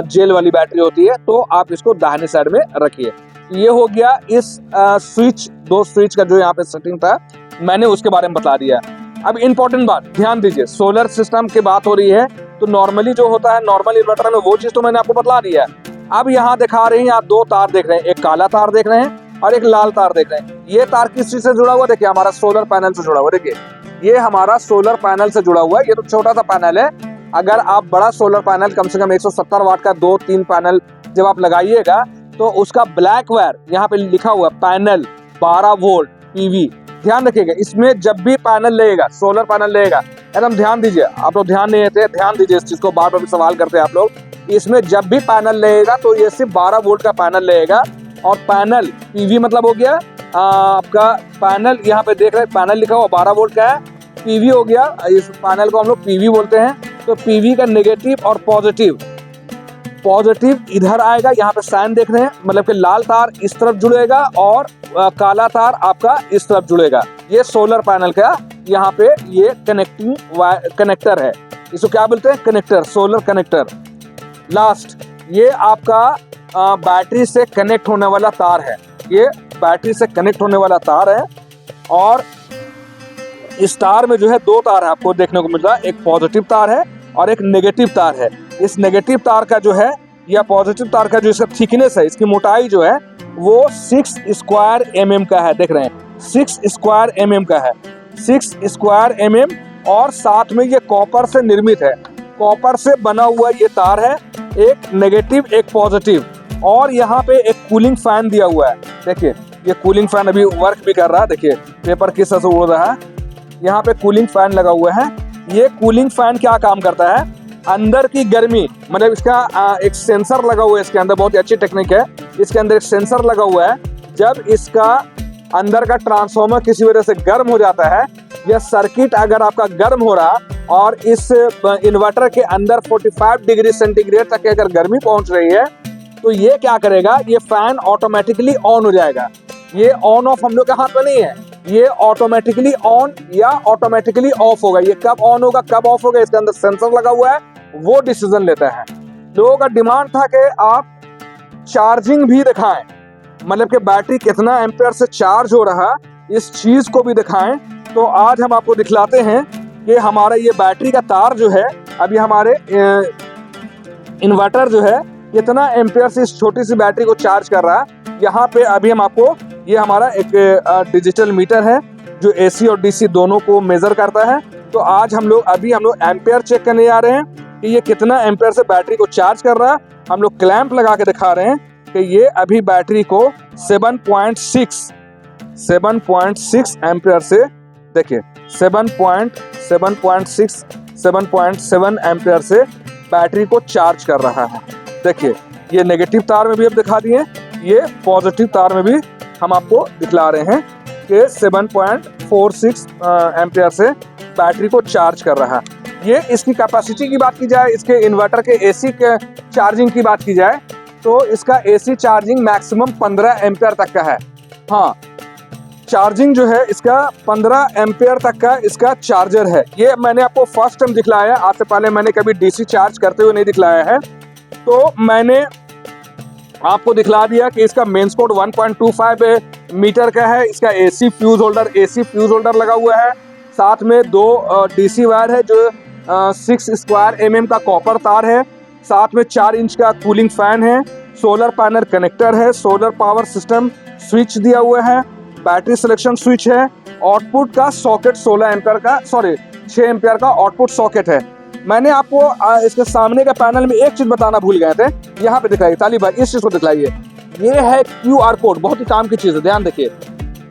जेल वाली बैटरी होती है, तो आप इसको दाहिने साइड में रखिए। ये हो गया इस स्विच, दो स्विच का जो यहाँ पे सेटिंग था मैंने उसके बारे में बता दिया। अब इंपॉर्टेंट बात ध्यान दीजिए, सोलर सिस्टम की बात हो रही है तो नॉर्मली जो होता है नॉर्मल इन्वर्टर में वो चीज तो मैंने आपको बता दिया है। अब यहाँ दिखा रहे हैं, आप दो तार देख रहे हैं, एक काला तार देख रहे हैं और एक लाल तार देख रहे हैं। ये तार किस चीज से जुड़ा हुआ, देखिए हमारा सोलर पैनल से जुड़ा हुआ। देखिए ये हमारा सोलर पैनल से जुड़ा हुआ है। ये तो छोटा सा पैनल है, अगर आप बड़ा सोलर पैनल कम से कम 170 वाट का 2-3 पैनल जब आप लगाइएगा तो उसका ब्लैक वायर यहाँ पे लिखा हुआ पैनल 12 वोल्ट पीवी। ध्यान रखिएगा, इसमें जब भी पैनल लेगा, सोलर पैनल लेगा, एकदम ध्यान दीजिए, आप लोग ध्यान नहीं देते, ध्यान दीजिए इस चीज को, बार बार सवाल करते हैं आप लोग। इसमें जब भी पैनल लेगा तो ये सिर्फ 12 वोल्ट का पैनल लेगा। और पैनल पीवी मतलब हो गया आपका पैनल, यहाँ पे देख रहे हैं पैनल लिखा हुआ 12 वोल्ट का है, पीवी हो गया, इस पैनल को हम लोग पीवी बोलते हैं। तो पीवी का नेगेटिव और पॉजिटिव, पॉजिटिव इधर आएगा, यहाँ पे साइन देख रहे हैं, मतलब कि लाल तार इस तरफ जुड़ेगा और काला तार आपका इस तरफ जुड़ेगा। ये सोलर पैनल का यहाँ पे ये कनेक्टिंग कनेक्टर है, इसको क्या बोलते हैं, कनेक्टर, सोलर कनेक्टर। लास्ट ये आपका बैटरी से कनेक्ट होने वाला तार है, ये बैटरी से कनेक्ट होने वाला तार है। और इस तार में जो है दो तार है आपको देखने को मिल रहा है, एक पॉजिटिव तार है और एक नेगेटिव तार है। इस नेगेटिव तार का जो है या पॉजिटिव तार का जो इसका थिकनेस है, इसकी मोटाई जो है वो 6 स्क्वायर mm का है, देख रहे हैं 6 स्क्वायर mm का है, 6 स्क्वायर mm। और साथ में ये कॉपर से निर्मित है, कॉपर से बना हुआ ये तार है, एक नेगेटिव एक पॉजिटिव। और यहाँ पे एक कूलिंग फैन दिया हुआ है, देखिए ये कूलिंग फैन अभी वर्क भी कर रहा है, देखिए पेपर किस तरह से उड़ रहा है, यहाँ पे कूलिंग फैन लगा हुआ है। ये कूलिंग फैन क्या काम करता है, अंदर की गर्मी, मतलब इसका एक सेंसर लगा हुआ है इसके अंदर, बहुत ही अच्छी टेक्निक है, इसके अंदर एक सेंसर लगा हुआ है। जब इसका अंदर का ट्रांसफार्मर किसी वजह से गर्म हो जाता है या सर्किट अगर आपका गर्म हो रहा और इस इन्वर्टर के अंदर 45 डिग्री सेंटीग्रेड तक अगर गर्मी पहुंच रही है तो ये क्या करेगा, ये फैन ऑटोमेटिकली ऑन हो जाएगा। ये ऑन ऑफ हम लोग के हाथ में नहीं है, ये ऑटोमेटिकली ऑन या ऑटोमेटिकली ऑफ होगा। ये कब ऑन होगा कब ऑफ होगा इसके अंदर सेंसर लगा हुआ है, वो डिसीजन लेता है। लोगों का डिमांड था कि आप चार्जिंग भी दिखाएं, मतलब कि बैटरी कितना एम्पेयर से चार्ज हो रहा, इस चीज को भी दिखाएं। तो आज हम आपको दिखलाते हैं कि हमारा ये बैटरी का तार जो है, अभी हमारे इन्वर्टर जो है कितना एम्पेयर से इस छोटी सी बैटरी को चार्ज कर रहा है। यहाँ पे अभी हम आपको, ये हमारा एक डिजिटल मीटर है जो एसी और डीसी दोनों को मेजर करता है। तो आज हम लोग एम्पेयर चेक करने जा रहे हैं कि ये कितना एम्पेयर से बैटरी को चार्ज कर रहा है। हम लोग क्लैंप लगा के दिखा रहे हैं कि ये अभी बैटरी को 7.6 एम्पेयर से, देखिए 7.7 एम्पेयर से बैटरी को चार्ज कर रहा है। देखिए ये नेगेटिव तार में भी अब दिखा दिए, ये पॉजिटिव तार में भी हम आपको दिखला रहे हैं कि 7.46 एम्पेयर से बैटरी को चार्ज कर रहा है। ये इसकी कैपेसिटी की बात की जाए, इसके इन्वर्टर के एसी के चार्जिंग की बात की जाए तो इसका एसी चार्जिंग मैक्सिमम 15 एम्पेयर तक का है। हाँ, चार्जिंग जो है इसका 15 एम्पेयर तक का इसका चार्जर है। ये मैंने आपको फर्स्ट टाइम दिखलाया, आज से पहले मैंने कभी डीसी चार्ज करते हुए नहीं दिखलाया है। तो मैंने आपको दिखला दिया कि इसका मेन स्पोर्ट 1.25 मीटर का है, इसका एसी फ्यूज होल्डर लगा हुआ है, साथ में 2 डीसी वायर है जो 6 स्क्वायर mm का कॉपर तार है, साथ में 4 इंच का कूलिंग फैन है, सोलर पैनल कनेक्टर है, सोलर पावर सिस्टम स्विच दिया हुआ है, बैटरी सिलेक्शन स्विच है, आउटपुट का सॉकेट 6 एम्पियर का आउटपुट सॉकेट है। मैंने आपको इसके सामने के पैनल में एक चीज बताना भूल गए थे, यहाँ पे दिखाइए ताली भाई, इस चीज को दिखाइए, ये है QR कोड, बहुत ही काम की चीज है, ध्यान देखिए,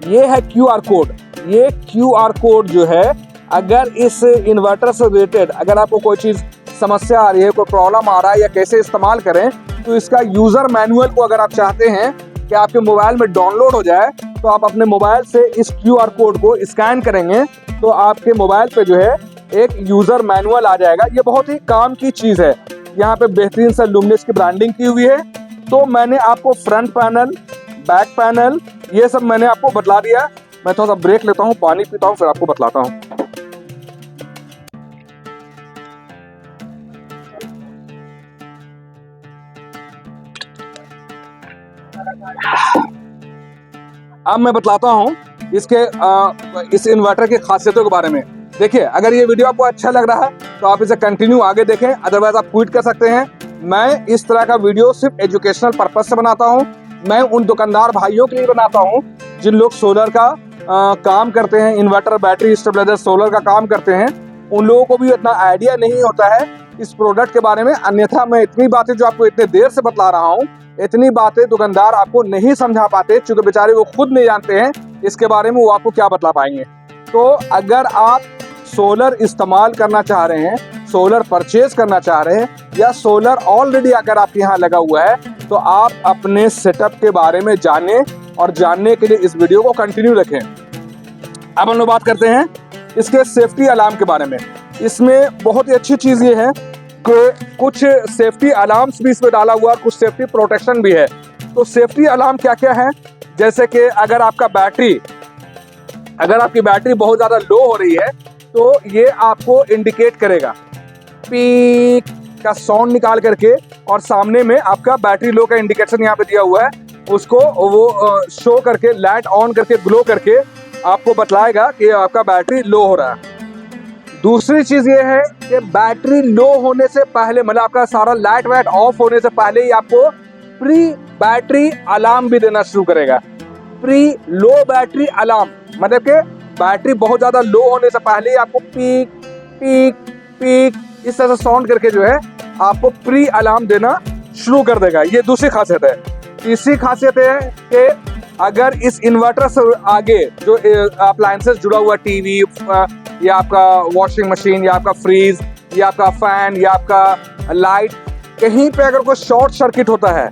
ये है QR कोड। ये QR कोड जो है, अगर इस इन्वर्टर से रिलेटेड अगर आपको कोई चीज समस्या आ रही है, कोई प्रॉब्लम आ रहा है या कैसे इस्तेमाल करें, तो इसका यूजर मैनुअल को अगर आप चाहते हैं कि आपके मोबाइल में डाउनलोड हो जाए तो आप अपने मोबाइल से इस QR कोड को स्कैन करेंगे तो आपके मोबाइल पे जो है एक यूजर मैनुअल आ जाएगा। ये बहुत ही काम की चीज है। यहाँ पे बेहतरीन सा लुमिनस की ब्रांडिंग की हुई है। तो मैंने आपको फ्रंट पैनल, बैक पैनल, ये सब मैंने आपको बतला दिया। मैं थोड़ा सा ब्रेक लेता हूँ, पानी पीता हूँ, फिर आपको बतलाता हूँ। अब मैं बतलाता हूँ इसके इस इन्वर्टर की खासियतों के बारे में। देखिए, अगर ये वीडियो आपको अच्छा लग रहा है तो आप इसे कंटिन्यू आगे देखें, अदरवाइज आप क्विट कर सकते हैं। मैं इस तरह का वीडियो सिर्फ एजुकेशनल पर्पज से बनाता हूँ। मैं उन दुकानदार भाइयों के लिए बनाता हूँ जिन लोग सोलर का काम करते हैं, इन्वर्टर, बैटरी, स्टेबलाइजर, सोलर का काम करते हैं। उन लोगों को भी इतना आइडिया नहीं होता है इस प्रोडक्ट के बारे में। अन्यथा मैं इतनी बातें जो आपको इतने देर से बतला रहा हूँ, इतनी बातें दुकानदार आपको नहीं समझा पाते, क्योंकि बेचारे वो खुद नहीं जानते हैं इसके बारे में, वो आपको क्या बतला पाएंगे। तो अगर आप सोलर इस्तेमाल करना चाह रहे हैं, सोलर परचेज करना चाह रहे हैं, या सोलर ऑलरेडी अगर आपके यहाँ लगा हुआ है, तो आप अपने सेटअप के बारे में जानें, और जानने के लिए इस वीडियो को कंटिन्यू रखें। अब हम लोग बात करते हैं इसके सेफ्टी अलार्म के बारे में। इसमें बहुत ही अच्छी चीज़ ये है कि कुछ सेफ्टी अलार्म्स भी इसमें डाला हुआ है, कुछ सेफ्टी प्रोटेक्शन भी है। तो सेफ्टी अलार्म क्या क्या है, जैसे कि अगर आपकी बैटरी बहुत ज़्यादा लो हो रही है तो ये आपको इंडिकेट करेगा, पीक का साउंड निकाल करके, और सामने में आपका बैटरी लो का इंडिकेशन यहाँ पे दिया हुआ है, उसको वो शो करके, लाइट ऑन करके, ग्लो करके आपको बतलाएगा कि आपका बैटरी लो हो रहा है। दूसरी चीज़ ये है कि बैटरी लो होने से पहले, मतलब आपका सारा लाइट वाइट ऑफ होने से पहले ही आपको प्री बैटरी अलार्म भी देना शुरू करेगा। प्री लो बैटरी अलार्म मतलब कि बैटरी बहुत ज़्यादा लो होने से पहले ही आपको पीक पीक पीक इस तरह से साउंड करके जो है आपको प्री अलार्म देना शुरू कर देगा। ये दूसरी खासियत है। तीसरी खासियत है कि अगर इस इन्वर्टर से आगे जो अप्लायंसेस जुड़ा हुआ, टीवी या आपका वॉशिंग मशीन या आपका फ्रीज या आपका फैन या आपका लाइट, कहीं पे अगर कोई शॉर्ट सर्किट होता है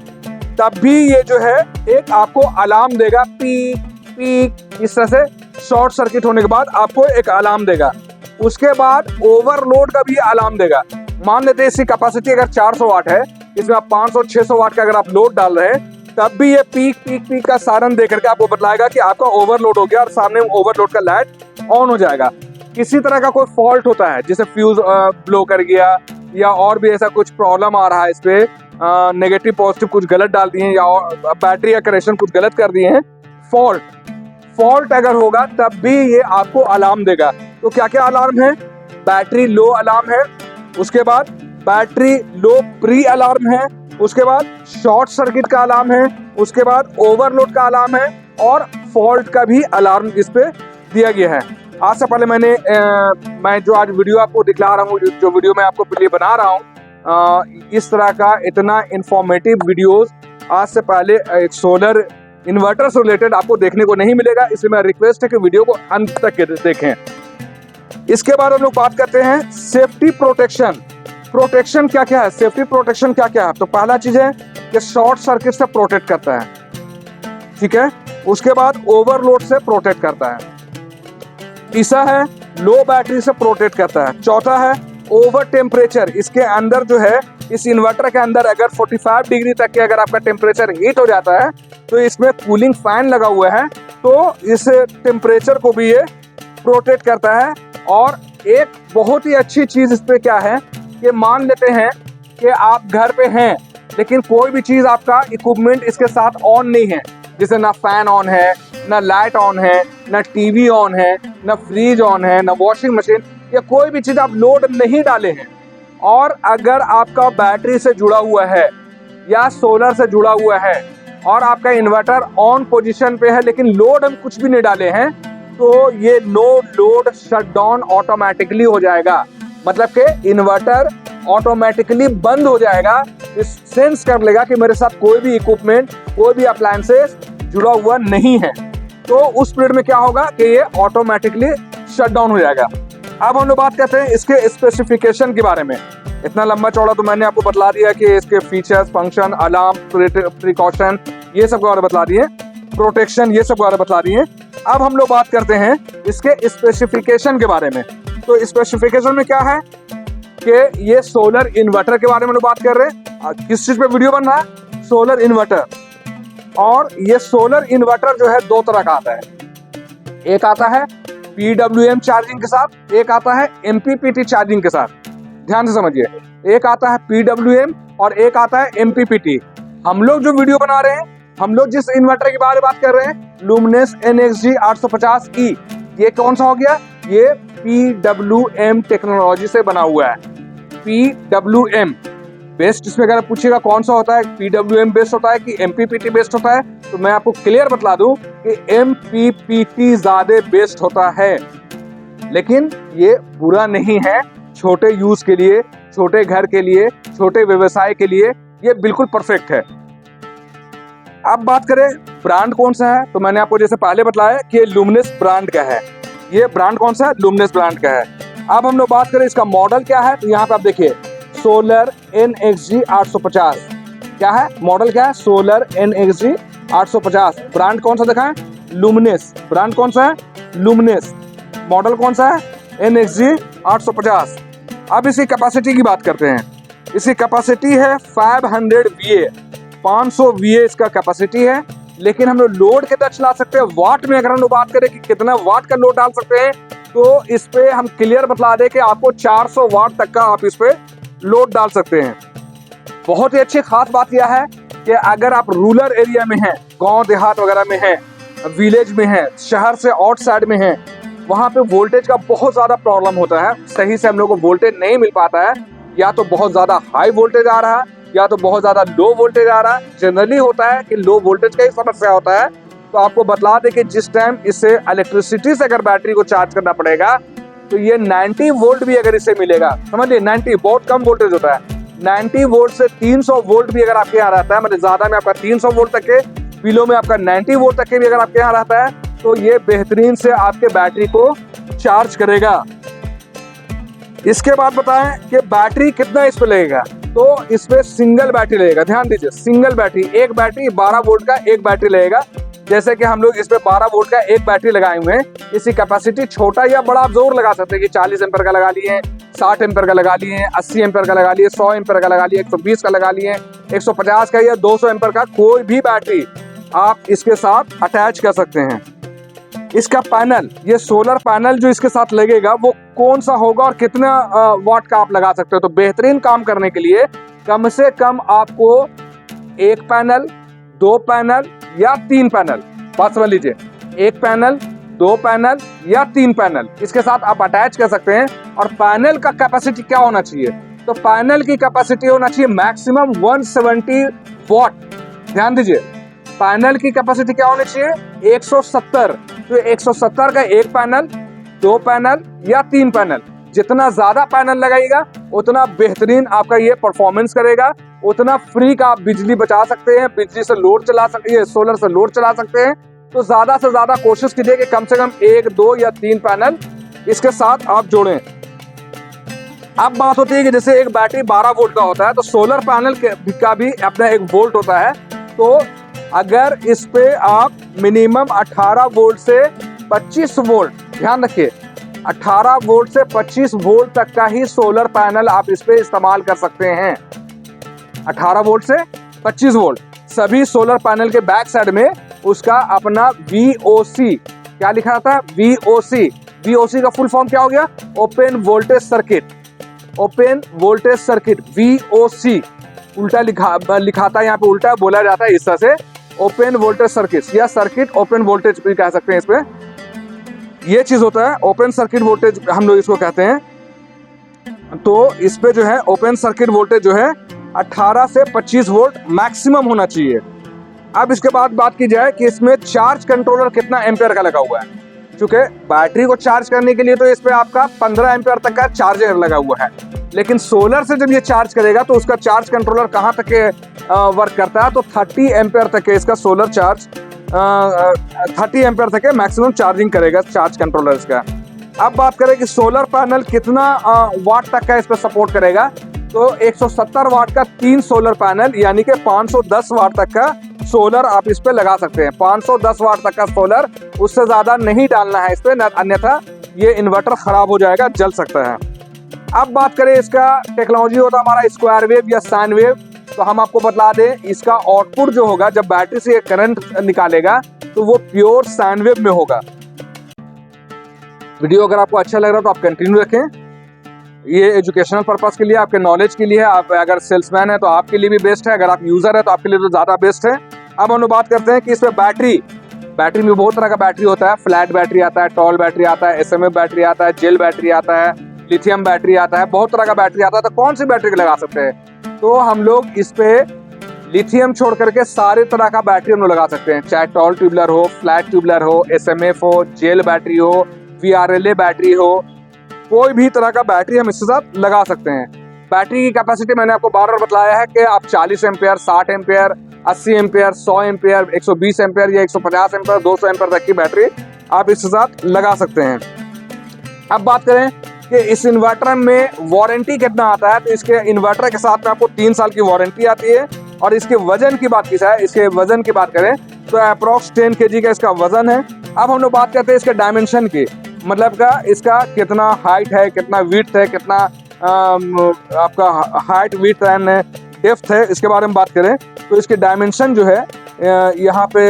तब भी ये जो है एक आपको अलार्म देगा, पीक पीक इस तरह से शॉर्ट सर्किट होने के बाद आपको एक अलार्म देगा। उसके बाद ओवरलोड का भी अलार्म देगा। मान लेते हैं इसकी कैपेसिटी अगर 400 वाट है, इसमें आप 500-600 वाट का अगर आप लोड डाल रहे हैं, तब भी ये पीक पीक पीक का सारन दे करके आपको बतलाएगा कि आपका ओवरलोड हो गया, और सामने ओवरलोड का लाइट ऑन हो जाएगा। किसी तरह का कोई फॉल्ट होता है, जैसे फ्यूज ब्लो कर गया या और भी ऐसा कुछ प्रॉब्लम आ रहा है, इस पे नेगेटिव पॉजिटिव कुछ गलत डाल दिए हैं या बैटरी या कनेक्शन कुछ गलत कर दिए हैं, फॉल्ट अगर होगा तब भी ये आपको अलार्म देगा। तो क्या क्या अलार्म है? बैटरी लो अलार्म है, उसके बाद बैटरी लो प्री अलार्म है, उसके बाद शॉर्ट सर्किट का अलार्म है, उसके बाद ओवरलोड का अलार्म है, और फॉल्ट का भी अलार्म इस पे दिया गया है। आज से पहले मैं जो आज वीडियो आपको दिखला रहा हूँ, जो वीडियो मैं आपको लिए बना रहा हूँ, इस तरह का इतना इंफॉर्मेटिव वीडियोस आज से पहले एक सोलर इन्वर्टर से रिलेटेड आपको देखने को नहीं मिलेगा। इसलिए मेरा रिक्वेस्ट है कि वीडियो को अंत तक देखें। इसके बाद हम लोग बात करते हैं सेफ्टी प्रोटेक्शन क्या क्या है, सेफ्टी प्रोटेक्शन क्या क्या है। तो पहला चीज है कि शॉर्ट सर्किट से प्रोटेक्ट करता है, ठीक है। उसके बाद ओवरलोड से प्रोटेक्ट करता है। तीसरा है लो बैटरी से प्रोटेक्ट करता है। चौथा है ओवर टेम्परेचर। इसके अंदर जो है, इस इन्वर्टर के अंदर अगर 45 डिग्री तक के अगर आपका टेम्परेचर हीट हो जाता है तो इसमें कूलिंग फैन लगा हुआ है, तो इस टेम्परेचर को भी ये प्रोटेक्ट करता है। और एक बहुत ही अच्छी चीज इस पे क्या है कि मान लेते हैं कि आप घर पे हैं लेकिन कोई भी चीज आपका इक्विपमेंट इसके साथ ऑन नहीं है, जैसे ना फैन ऑन है, ना लाइट ऑन है, ना टीवी ऑन है, ना फ्रिज ऑन है, ना वॉशिंग मशीन, या कोई भी चीज आप लोड नहीं डाले हैं, और अगर आपका बैटरी से जुड़ा हुआ है या सोलर से जुड़ा हुआ है और आपका इन्वर्टर ऑन पोजीशन पे है लेकिन लोड हम कुछ भी नहीं डाले हैं, तो ये नो लोड शटडाउन ऑटोमेटिकली हो जाएगा। मतलब कि इन्वर्टर ऑटोमेटिकली बंद हो जाएगा। इस सेंस कर लेगा कि मेरे साथ कोई भी इक्विपमेंट, कोई भी अप्लायंसेस जुड़ा हुआ नहीं है। तो उस पीरियड में क्या होगा कि ये ऑटोमेटिकली शटडाउन हो जाएगा। अब हम लोग बात करते हैं इसके स्पेसिफिकेशन के बारे में। इतना लंबा चौड़ा तो मैंने आपको बतला दिया कि इसके फीचर्स, फंक्शन, अलार्म, प्रिकॉशन, ये सब के बारे में बतला दिए, प्रोटेक्शन, ये सब के बारे में बतला दिए। अब हम लोग बात करते हैं इसके स्पेसिफिकेशन के बारे में। तो स्पेसिफिकेशन में क्या है कि ये सोलर इन्वर्टर के बारे में लोग बात कर रहे हैं। किस चीज पे वीडियो बन रहा है? Solar inverter. और ये सोलर इन्वर्टर जो है दो तरह का आता है। एक आता है PWM चार्जिंग के साथ, एक आता है MPPT चार्जिंग के साथ। ध्यान से समझिए, एक आता है PWM और एक आता है MPPT। हम लोग जो वीडियो बना रहे हैं हम लोग जिस इन्वर्टर के बारे में बात कर रहे हैं, लुमिनस NXG 850E, ये कौन सा हो गया? ये PWM टेक्नोलॉजी से बना हुआ है। PWM बेस्ड, इसमें अगर पूछिएगा कौन सा होता है, PWM बेस्ड होता है कि MPPT बेस्ड होता है, तो मैं आपको क्लियर बतला दूं कि MPPT ज्यादा बेस्ड होता है। लेकिन ये बुरा नहीं है, छोटे यूज के लिए, छोटे घर के लिए, छोटे व्यवसाय के लिए ये बिल्कुल परफेक्ट है। अब बात करें ब्रांड कौन सा है, तो मैंने आपको जैसे पहले बताया कि लुमिनस ब्रांड का है। ये ब्रांड कौन सा है? लुमिनस ब्रांड का है। अब हम लोग बात करें इसका मॉडल क्या है, तो यहाँ पे आप देखिए सोलर NXG 850 क्या है, मॉडल क्या है? Solar NXG 850। ब्रांड कौन सा दिखाएं? लुमिनस। ब्रांड कौन सा है? लुमिनस। मॉडल कौन सा है? NXG 850। अब इसकी कैपेसिटी की बात करते हैं। इसकी कैपेसिटी है 500 VA, 500 VA इसका कैपेसिटी है। लेकिन हम लोग लोड कितना चला सकते हैं, वाट में अगर हम लोग बात करें कि कितना वाट का लोड डाल सकते हैं, तो इस पे हम क्लियर बतला दें कि आपको 400 वाट तक का आप इस पे लोड डाल सकते हैं। बहुत ही अच्छी खास बात यह है कि अगर आप रूरल एरिया में हैं, गांव देहात वगैरह में हैं, विलेज में हैं, शहर से आउटसाइड में हैं, वहाँ पे वोल्टेज का बहुत ज़्यादा प्रॉब्लम होता है। सही से हम लोग को वोल्टेज नहीं मिल पाता है, या तो बहुत ज़्यादा हाई वोल्टेज आ रहा है या तो बहुत ज़्यादा लो वोल्टेज आ रहा है। जनरली होता है कि लो वोल्टेज का ही समस्या होता है। तो आपको बतला दें कि जिस टाइम इससे इलेक्ट्रिसिटी से अगर बैटरी को चार्ज करना पड़ेगा, तो ये 90 वोल्ट भी अगर इससे मिलेगा, समझिए 90 बहुत कम वोल्टेज होता है, 90 वोल्ट से 300 वोल्ट भी अगर आपके यहाँ रहता है, मतलब ज़्यादा में आपका 300 वोल्ट तक के, बिलो में आपका 90 वोल्ट तक के भी अगर आपके यहाँ रहता है, तो ये बेहतरीन से आपके बैटरी को चार्ज करेगा। इसके बाद बताएं कि बैटरी कितना इस पे लगेगा, तो इस पे सिंगल बैटरी लगेगा। ध्यान दीजिए, सिंगल बैटरी, एक बैटरी 12 वोल्ट का एक बैटरी लगेगा। जैसे कि हम लोग इस पे 12 वोल्ट का एक बैटरी लगाए हुए हैं। इसकी कैपेसिटी छोटा या बड़ा आप जोर लगा सकते हैं कि 40 एम्पर का लगा लिए, 60 एम्पर का लगा लिए, 80 एम्पर का लगा लिए, 100 एम्पर का लगा लिए, 120 का लगा लिए, 150 का या 200 एम्पर का कोई भी बैटरी आप इसके साथ अटैच कर सकते हैं। इसका पैनल, ये सोलर पैनल जो इसके साथ लगेगा वो कौन सा होगा और कितना वाट का आप लगा सकते हो, तो बेहतरीन काम करने के लिए कम से कम आपको एक पैनल, 2 पैनल या 3 पैनल, बात समझ लीजिए, एक पैनल, 2 पैनल या 3 पैनल इसके साथ आप अटैच कर सकते हैं। और पैनल का कैपेसिटी क्या होना चाहिए, तो पैनल की कैपेसिटी होना चाहिए मैक्सिमम 170 वाट। ध्यान दीजिए, पैनल की कैपेसिटी क्या होनी चाहिए? 170। तो 170 का एक पैनल, 2 पैनल या 3 पैनल, जितना ज्यादा पैनल लगाएगा उतना बेहतरीन आपका ये परफॉर्मेंस करेगा, उतना फ्री का आप बिजली बचा सकते हैं, बिजली से लोड चला सकते हैं, सोलर से लोड चला सकते हैं। तो ज्यादा से ज्यादा कोशिश कीजिए कि कम से कम 1, 2 या 3 पैनल इसके साथ आप जोड़ें। अब बात होती है कि जैसे एक बैटरी 12 वोल्ट का होता है, तो सोलर पैनल का भी अपना एक वोल्ट होता है। तो अगर इस पे आप मिनिमम 18 वोल्ट से 25 वोल्ट, ध्यान रखिए 18 वोल्ट से 25 वोल्ट तक का ही सोलर पैनल आप इस पे इस्तेमाल कर सकते हैं। 18 वोल्ट से 25 वोल्ट। सभी सोलर पैनल के बैक साइड में उसका अपना VOC क्या लिखा रहता है? VOC। VOC का फुल फॉर्म क्या हो गया? Open voltage circuit. Open voltage circuit, VOC उल्टा लिखाता है, यहाँ पे उल्टा बोला जाता है इस तरह से, ओपन वोल्टेज सर्किट या सर्किट ओपन वोल्टेज भी कह सकते हैं। इस पे ये चीज होता है, ओपन सर्किट वोल्टेज हम लोग इसको कहते हैं। तो इस पे जो है ओपन सर्किट वोल्टेज जो है 18 से 25 वोल्ट मैक्सिमम होना चाहिए। अब इसके बाद बात की जाए कि इसमें चार्ज कंट्रोलर कितना एम्पेयर का लगा हुआ है। क्योंकि बैटरी को चार्ज करने के लिए तो इस पे आपका 15 एम्पेयर तक का चार्जर लगा हुआ है, लेकिन सोलर से जब ये चार्ज करेगा तो उसका चार्ज कंट्रोलर कहाँ तक के वर्क करता है, तो 30 एम्पेयर तक के इसका सोलर चार्ज 30 एम्पेयर तक के मैक्सिमम चार्जिंग करेगा चार्ज कंट्रोलर इसका। अब बात करें कि सोलर पैनल कितना वाट तक का इस पर सपोर्ट करेगा, तो 170 वाट का 3 सोलर पैनल यानी कि 510 वाट तक का सोलर आप इस पे लगा सकते हैं। 510 वाट तक का सोलर, उससे ज्यादा नहीं डालना है इस पे, अन्यथा ये इन्वर्टर खराब हो जाएगा, जल सकता है। अब बात करें इसका टेक्नोलॉजी होता है हमारा स्क्वायर वेव या साइन वेव। तो हम आपको बतला दें इसका आउटपुट जो होगा जब बैटरी से करंट निकालेगा तो वो प्योर साइन वेव में होगा। वीडियो अगर आपको अच्छा लग रहा है तो आप कंटिन्यू रखें, ये एजुकेशनल पर्पस के लिए, आपके नॉलेज के लिए है। आप अगर सेल्समैन है तो आपके लिए भी बेस्ट है, अगर आप यूजर है तो आपके लिए तो ज़्यादा बेस्ट है। अब हम लोग बात करते हैं कि इसमें बैटरी में बहुत तरह का बैटरी होता है। फ्लैट बैटरी आता है, टॉल बैटरी आता है, एसएमएफ बैटरी आता है, जेल बैटरी आता है, लिथियम बैटरी आता है, बहुत तरह का बैटरी आता है। तो कौन सी बैटरी लगा सकते हैं? तो हम लोग इस पे लिथियम छोड़ करके सारे तरह का बैटरी हम लोग लगा सकते हैं, चाहे टॉल ट्यूबलर हो, फ्लैट ट्यूबलर हो, एसएमएफ हो, जेल बैटरी हो, वीआरएलए बैटरी हो, कोई भी तरह का बैटरी हम इसके साथ लगा सकते हैं। बैटरी की कैपेसिटी मैंने आपको बार बार बताया है कि आप 40 ampere, 60 ampere, 80 ampere, 100 ampere, 120 ampere या 150 एम्पेयर, 200 एम्पेयर तक की बैटरी आप इसके साथ लगा सकते हैं। अब बात करें कि इस इन्वर्टर में वारंटी कितना आता है, तो इसके इन्वर्टर के साथ में आपको 3 साल की वारंटी आती है। और इसके वजन की बात की जाए, इसके वजन की बात करें तो अप्रोक्स 10 kg का इसका वजन है। अब हम लोग बात करते हैं इसके डायमेंशन की, मतलब का इसका कितना हाइट है, कितना विड्थ है, कितना आपका हाइट, विड्थ एंड डेप्थ है, इसके बारे में बात करें तो इसके डायमेंशन जो है यहाँ पे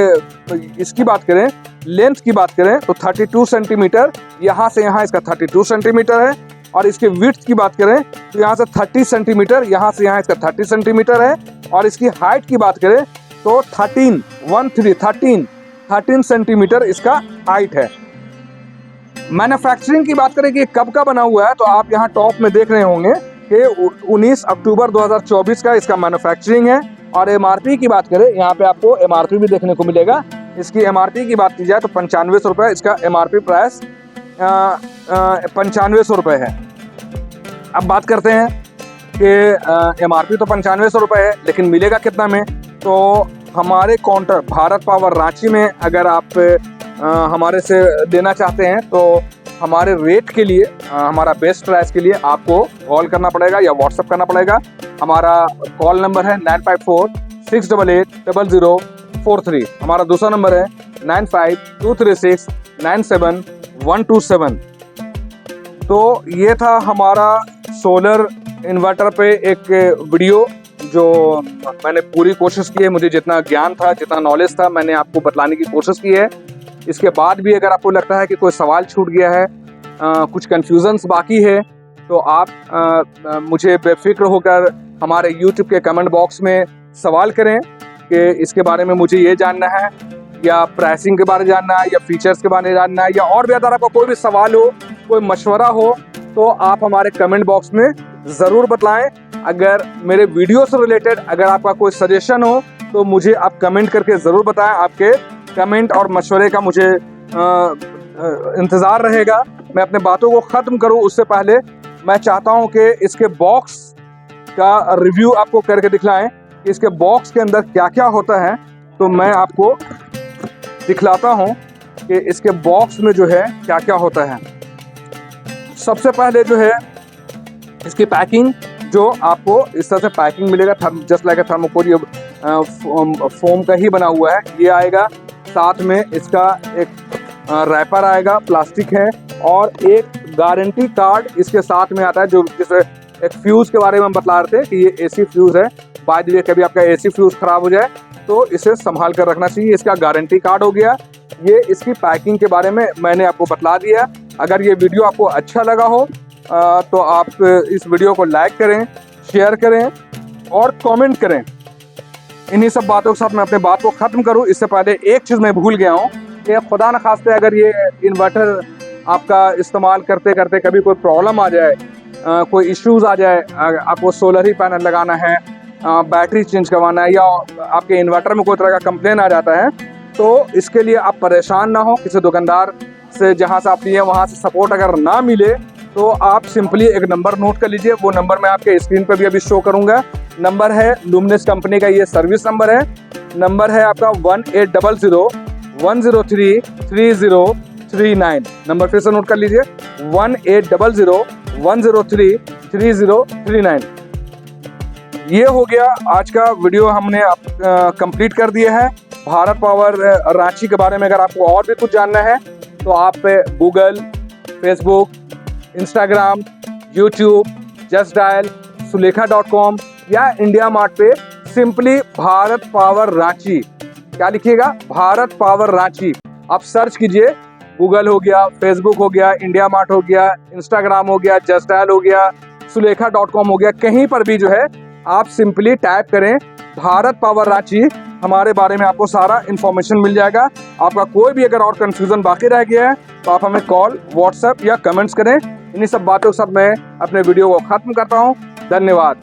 इसकी बात करें, लेंथ की बात करें तो 32 सेंटीमीटर, यहाँ से यहाँ इसका 32 सेंटीमीटर है। और इसके विड्थ की बात करें तो यहाँ से 30 सेंटीमीटर, यहाँ से यहाँ इसका 30 सेंटीमीटर है। और इसकी हाइट की बात करें तो 13 सेंटीमीटर इसका हाइट है। मैन्युफैक्चरिंग की बात करें कि कब का बना हुआ है, तो आप यहाँ टॉप में देख रहे होंगे कि 19 अक्टूबर 2024 का इसका मैन्युफैक्चरिंग है। और एमआरपी की बात करें, यहाँ पे आपको एमआरपी भी देखने को मिलेगा। इसकी एमआरपी की बात की जाए तो 9500 रुपये इसका एमआरपी प्राइस 9500 रुपये है। अब बात करते हैं कि एमआरपी तो 9500 रुपये है, लेकिन मिलेगा कितना में? तो हमारे काउंटर भारत पावर रांची में अगर आप हमारे से देना चाहते हैं तो हमारे रेट के लिए, हमारा बेस्ट प्राइस के लिए आपको कॉल करना पड़ेगा या व्हाट्सएप करना पड़ेगा। हमारा कॉल नंबर है 9546880043। हमारा दूसरा नंबर है 9523697127। तो ये था हमारा सोलर इन्वर्टर पे एक वीडियो जो मैंने पूरी कोशिश की है, मुझे जितना ज्ञान था, जितना नॉलेज था, मैंने आपको बतलाने की कोशिश की है। इसके बाद भी अगर आपको लगता है कि कोई सवाल छूट गया है, कुछ कन्फ्यूजन्स बाकी है, तो आप मुझे बेफिक्र होकर हमारे YouTube के कमेंट बॉक्स में सवाल करें कि इसके बारे में मुझे ये जानना है, या प्राइसिंग के बारे में जानना है, या फीचर्स के बारे में जानना है, या और भी अगर आपका कोई भी सवाल हो, कोई मशवरा हो, तो आप हमारे कमेंट बॉक्स में ज़रूर बताएं। अगर मेरे वीडियो से रिलेटेड अगर आपका कोई सजेशन हो तो मुझे आप कमेंट करके ज़रूर बताएं। आपके कमेंट और मशवरे का मुझे इंतज़ार रहेगा। मैं अपने बातों को ख़त्म करूं उससे पहले मैं चाहता हूं कि इसके बॉक्स का रिव्यू आपको करके दिखलाएं कि इसके बॉक्स के अंदर क्या क्या होता है। तो मैं आपको दिखलाता हूं कि इसके बॉक्स में जो है क्या क्या होता है। सबसे पहले जो है इसकी पैकिंग, जो आपको इस तरह से पैकिंग मिलेगा, जस्ट लाइक अ थर्मोकोल, ये फोम का ही बना हुआ है। ये आएगा, साथ में इसका एक रैपर आएगा, प्लास्टिक है, और एक गारंटी कार्ड इसके साथ में आता है। जो जैसे एक फ्यूज़ के बारे में हम बता रहे थे कि ये एसी फ्यूज़ है, बाय द वे कभी आपका एसी फ्यूज़ ख़राब हो जाए तो इसे संभाल कर रखना चाहिए। इसका गारंटी कार्ड हो गया। ये इसकी पैकिंग के बारे में मैंने आपको बतला दिया। अगर ये वीडियो आपको अच्छा लगा हो तो आप इस वीडियो को लाइक करें, शेयर करें और कमेंट करें। इन्हीं सब बातों के साथ मैं अपने बात को ख़त्म करूं, इससे पहले एक चीज़ मैं भूल गया हूं कि खुदा न खास्ते अगर ये इन्वर्टर आपका इस्तेमाल करते करते कभी कोई प्रॉब्लम आ जाए, कोई इश्यूज़ आ जाए, आपको सोलर ही पैनल लगाना है, बैटरी चेंज करवाना है, या आपके इन्वर्टर में कोई तरह का कंप्लेन आ जाता है, तो इसके लिए आप परेशान ना हो। किसी दुकानदार से जहाँ से आप लिए वहाँ से सपोर्ट अगर ना मिले तो आप सिंपली एक नंबर नोट कर लीजिए। वो नंबर मैं आपके स्क्रीन पर भी अभी शो करूँगा। नंबर है लुमिनस कंपनी का, ये सर्विस नंबर है। नंबर है आपका 1800-103-3039। नंबर फिर से नोट कर लीजिए, 1800-103-3039। ये हो गया आज का वीडियो, हमने कंप्लीट कर दिया है। भारत पावर रांची के बारे में अगर आपको और भी कुछ जानना है तो आप Google, Facebook, Instagram, YouTube, just dial, सुलेखा.com या इंडिया मार्ट पे सिंपली भारत पावर रांची, क्या लिखिएगा, भारत पावर रांची, आप सर्च कीजिए। गूगल हो गया, फेसबुक हो गया, इंडिया मार्ट हो गया, इंस्टाग्राम हो गया, जस्ट डायल हो गया, सुलेखा.com हो गया, कहीं पर भी जो है आप सिंपली टाइप करें भारत पावर रांची हमारे बारे में आपको सारा इन्फॉर्मेशन मिल जाएगा। आपका कोई भी अगर और कंफ्यूजन बाकी रह गया है तो आप हमें कॉल, व्हाट्सएप या कमेंट्स करें। इन्हीं सब बातों के साथ मैं अपने वीडियो को खत्म करता हूँ। धन्यवाद।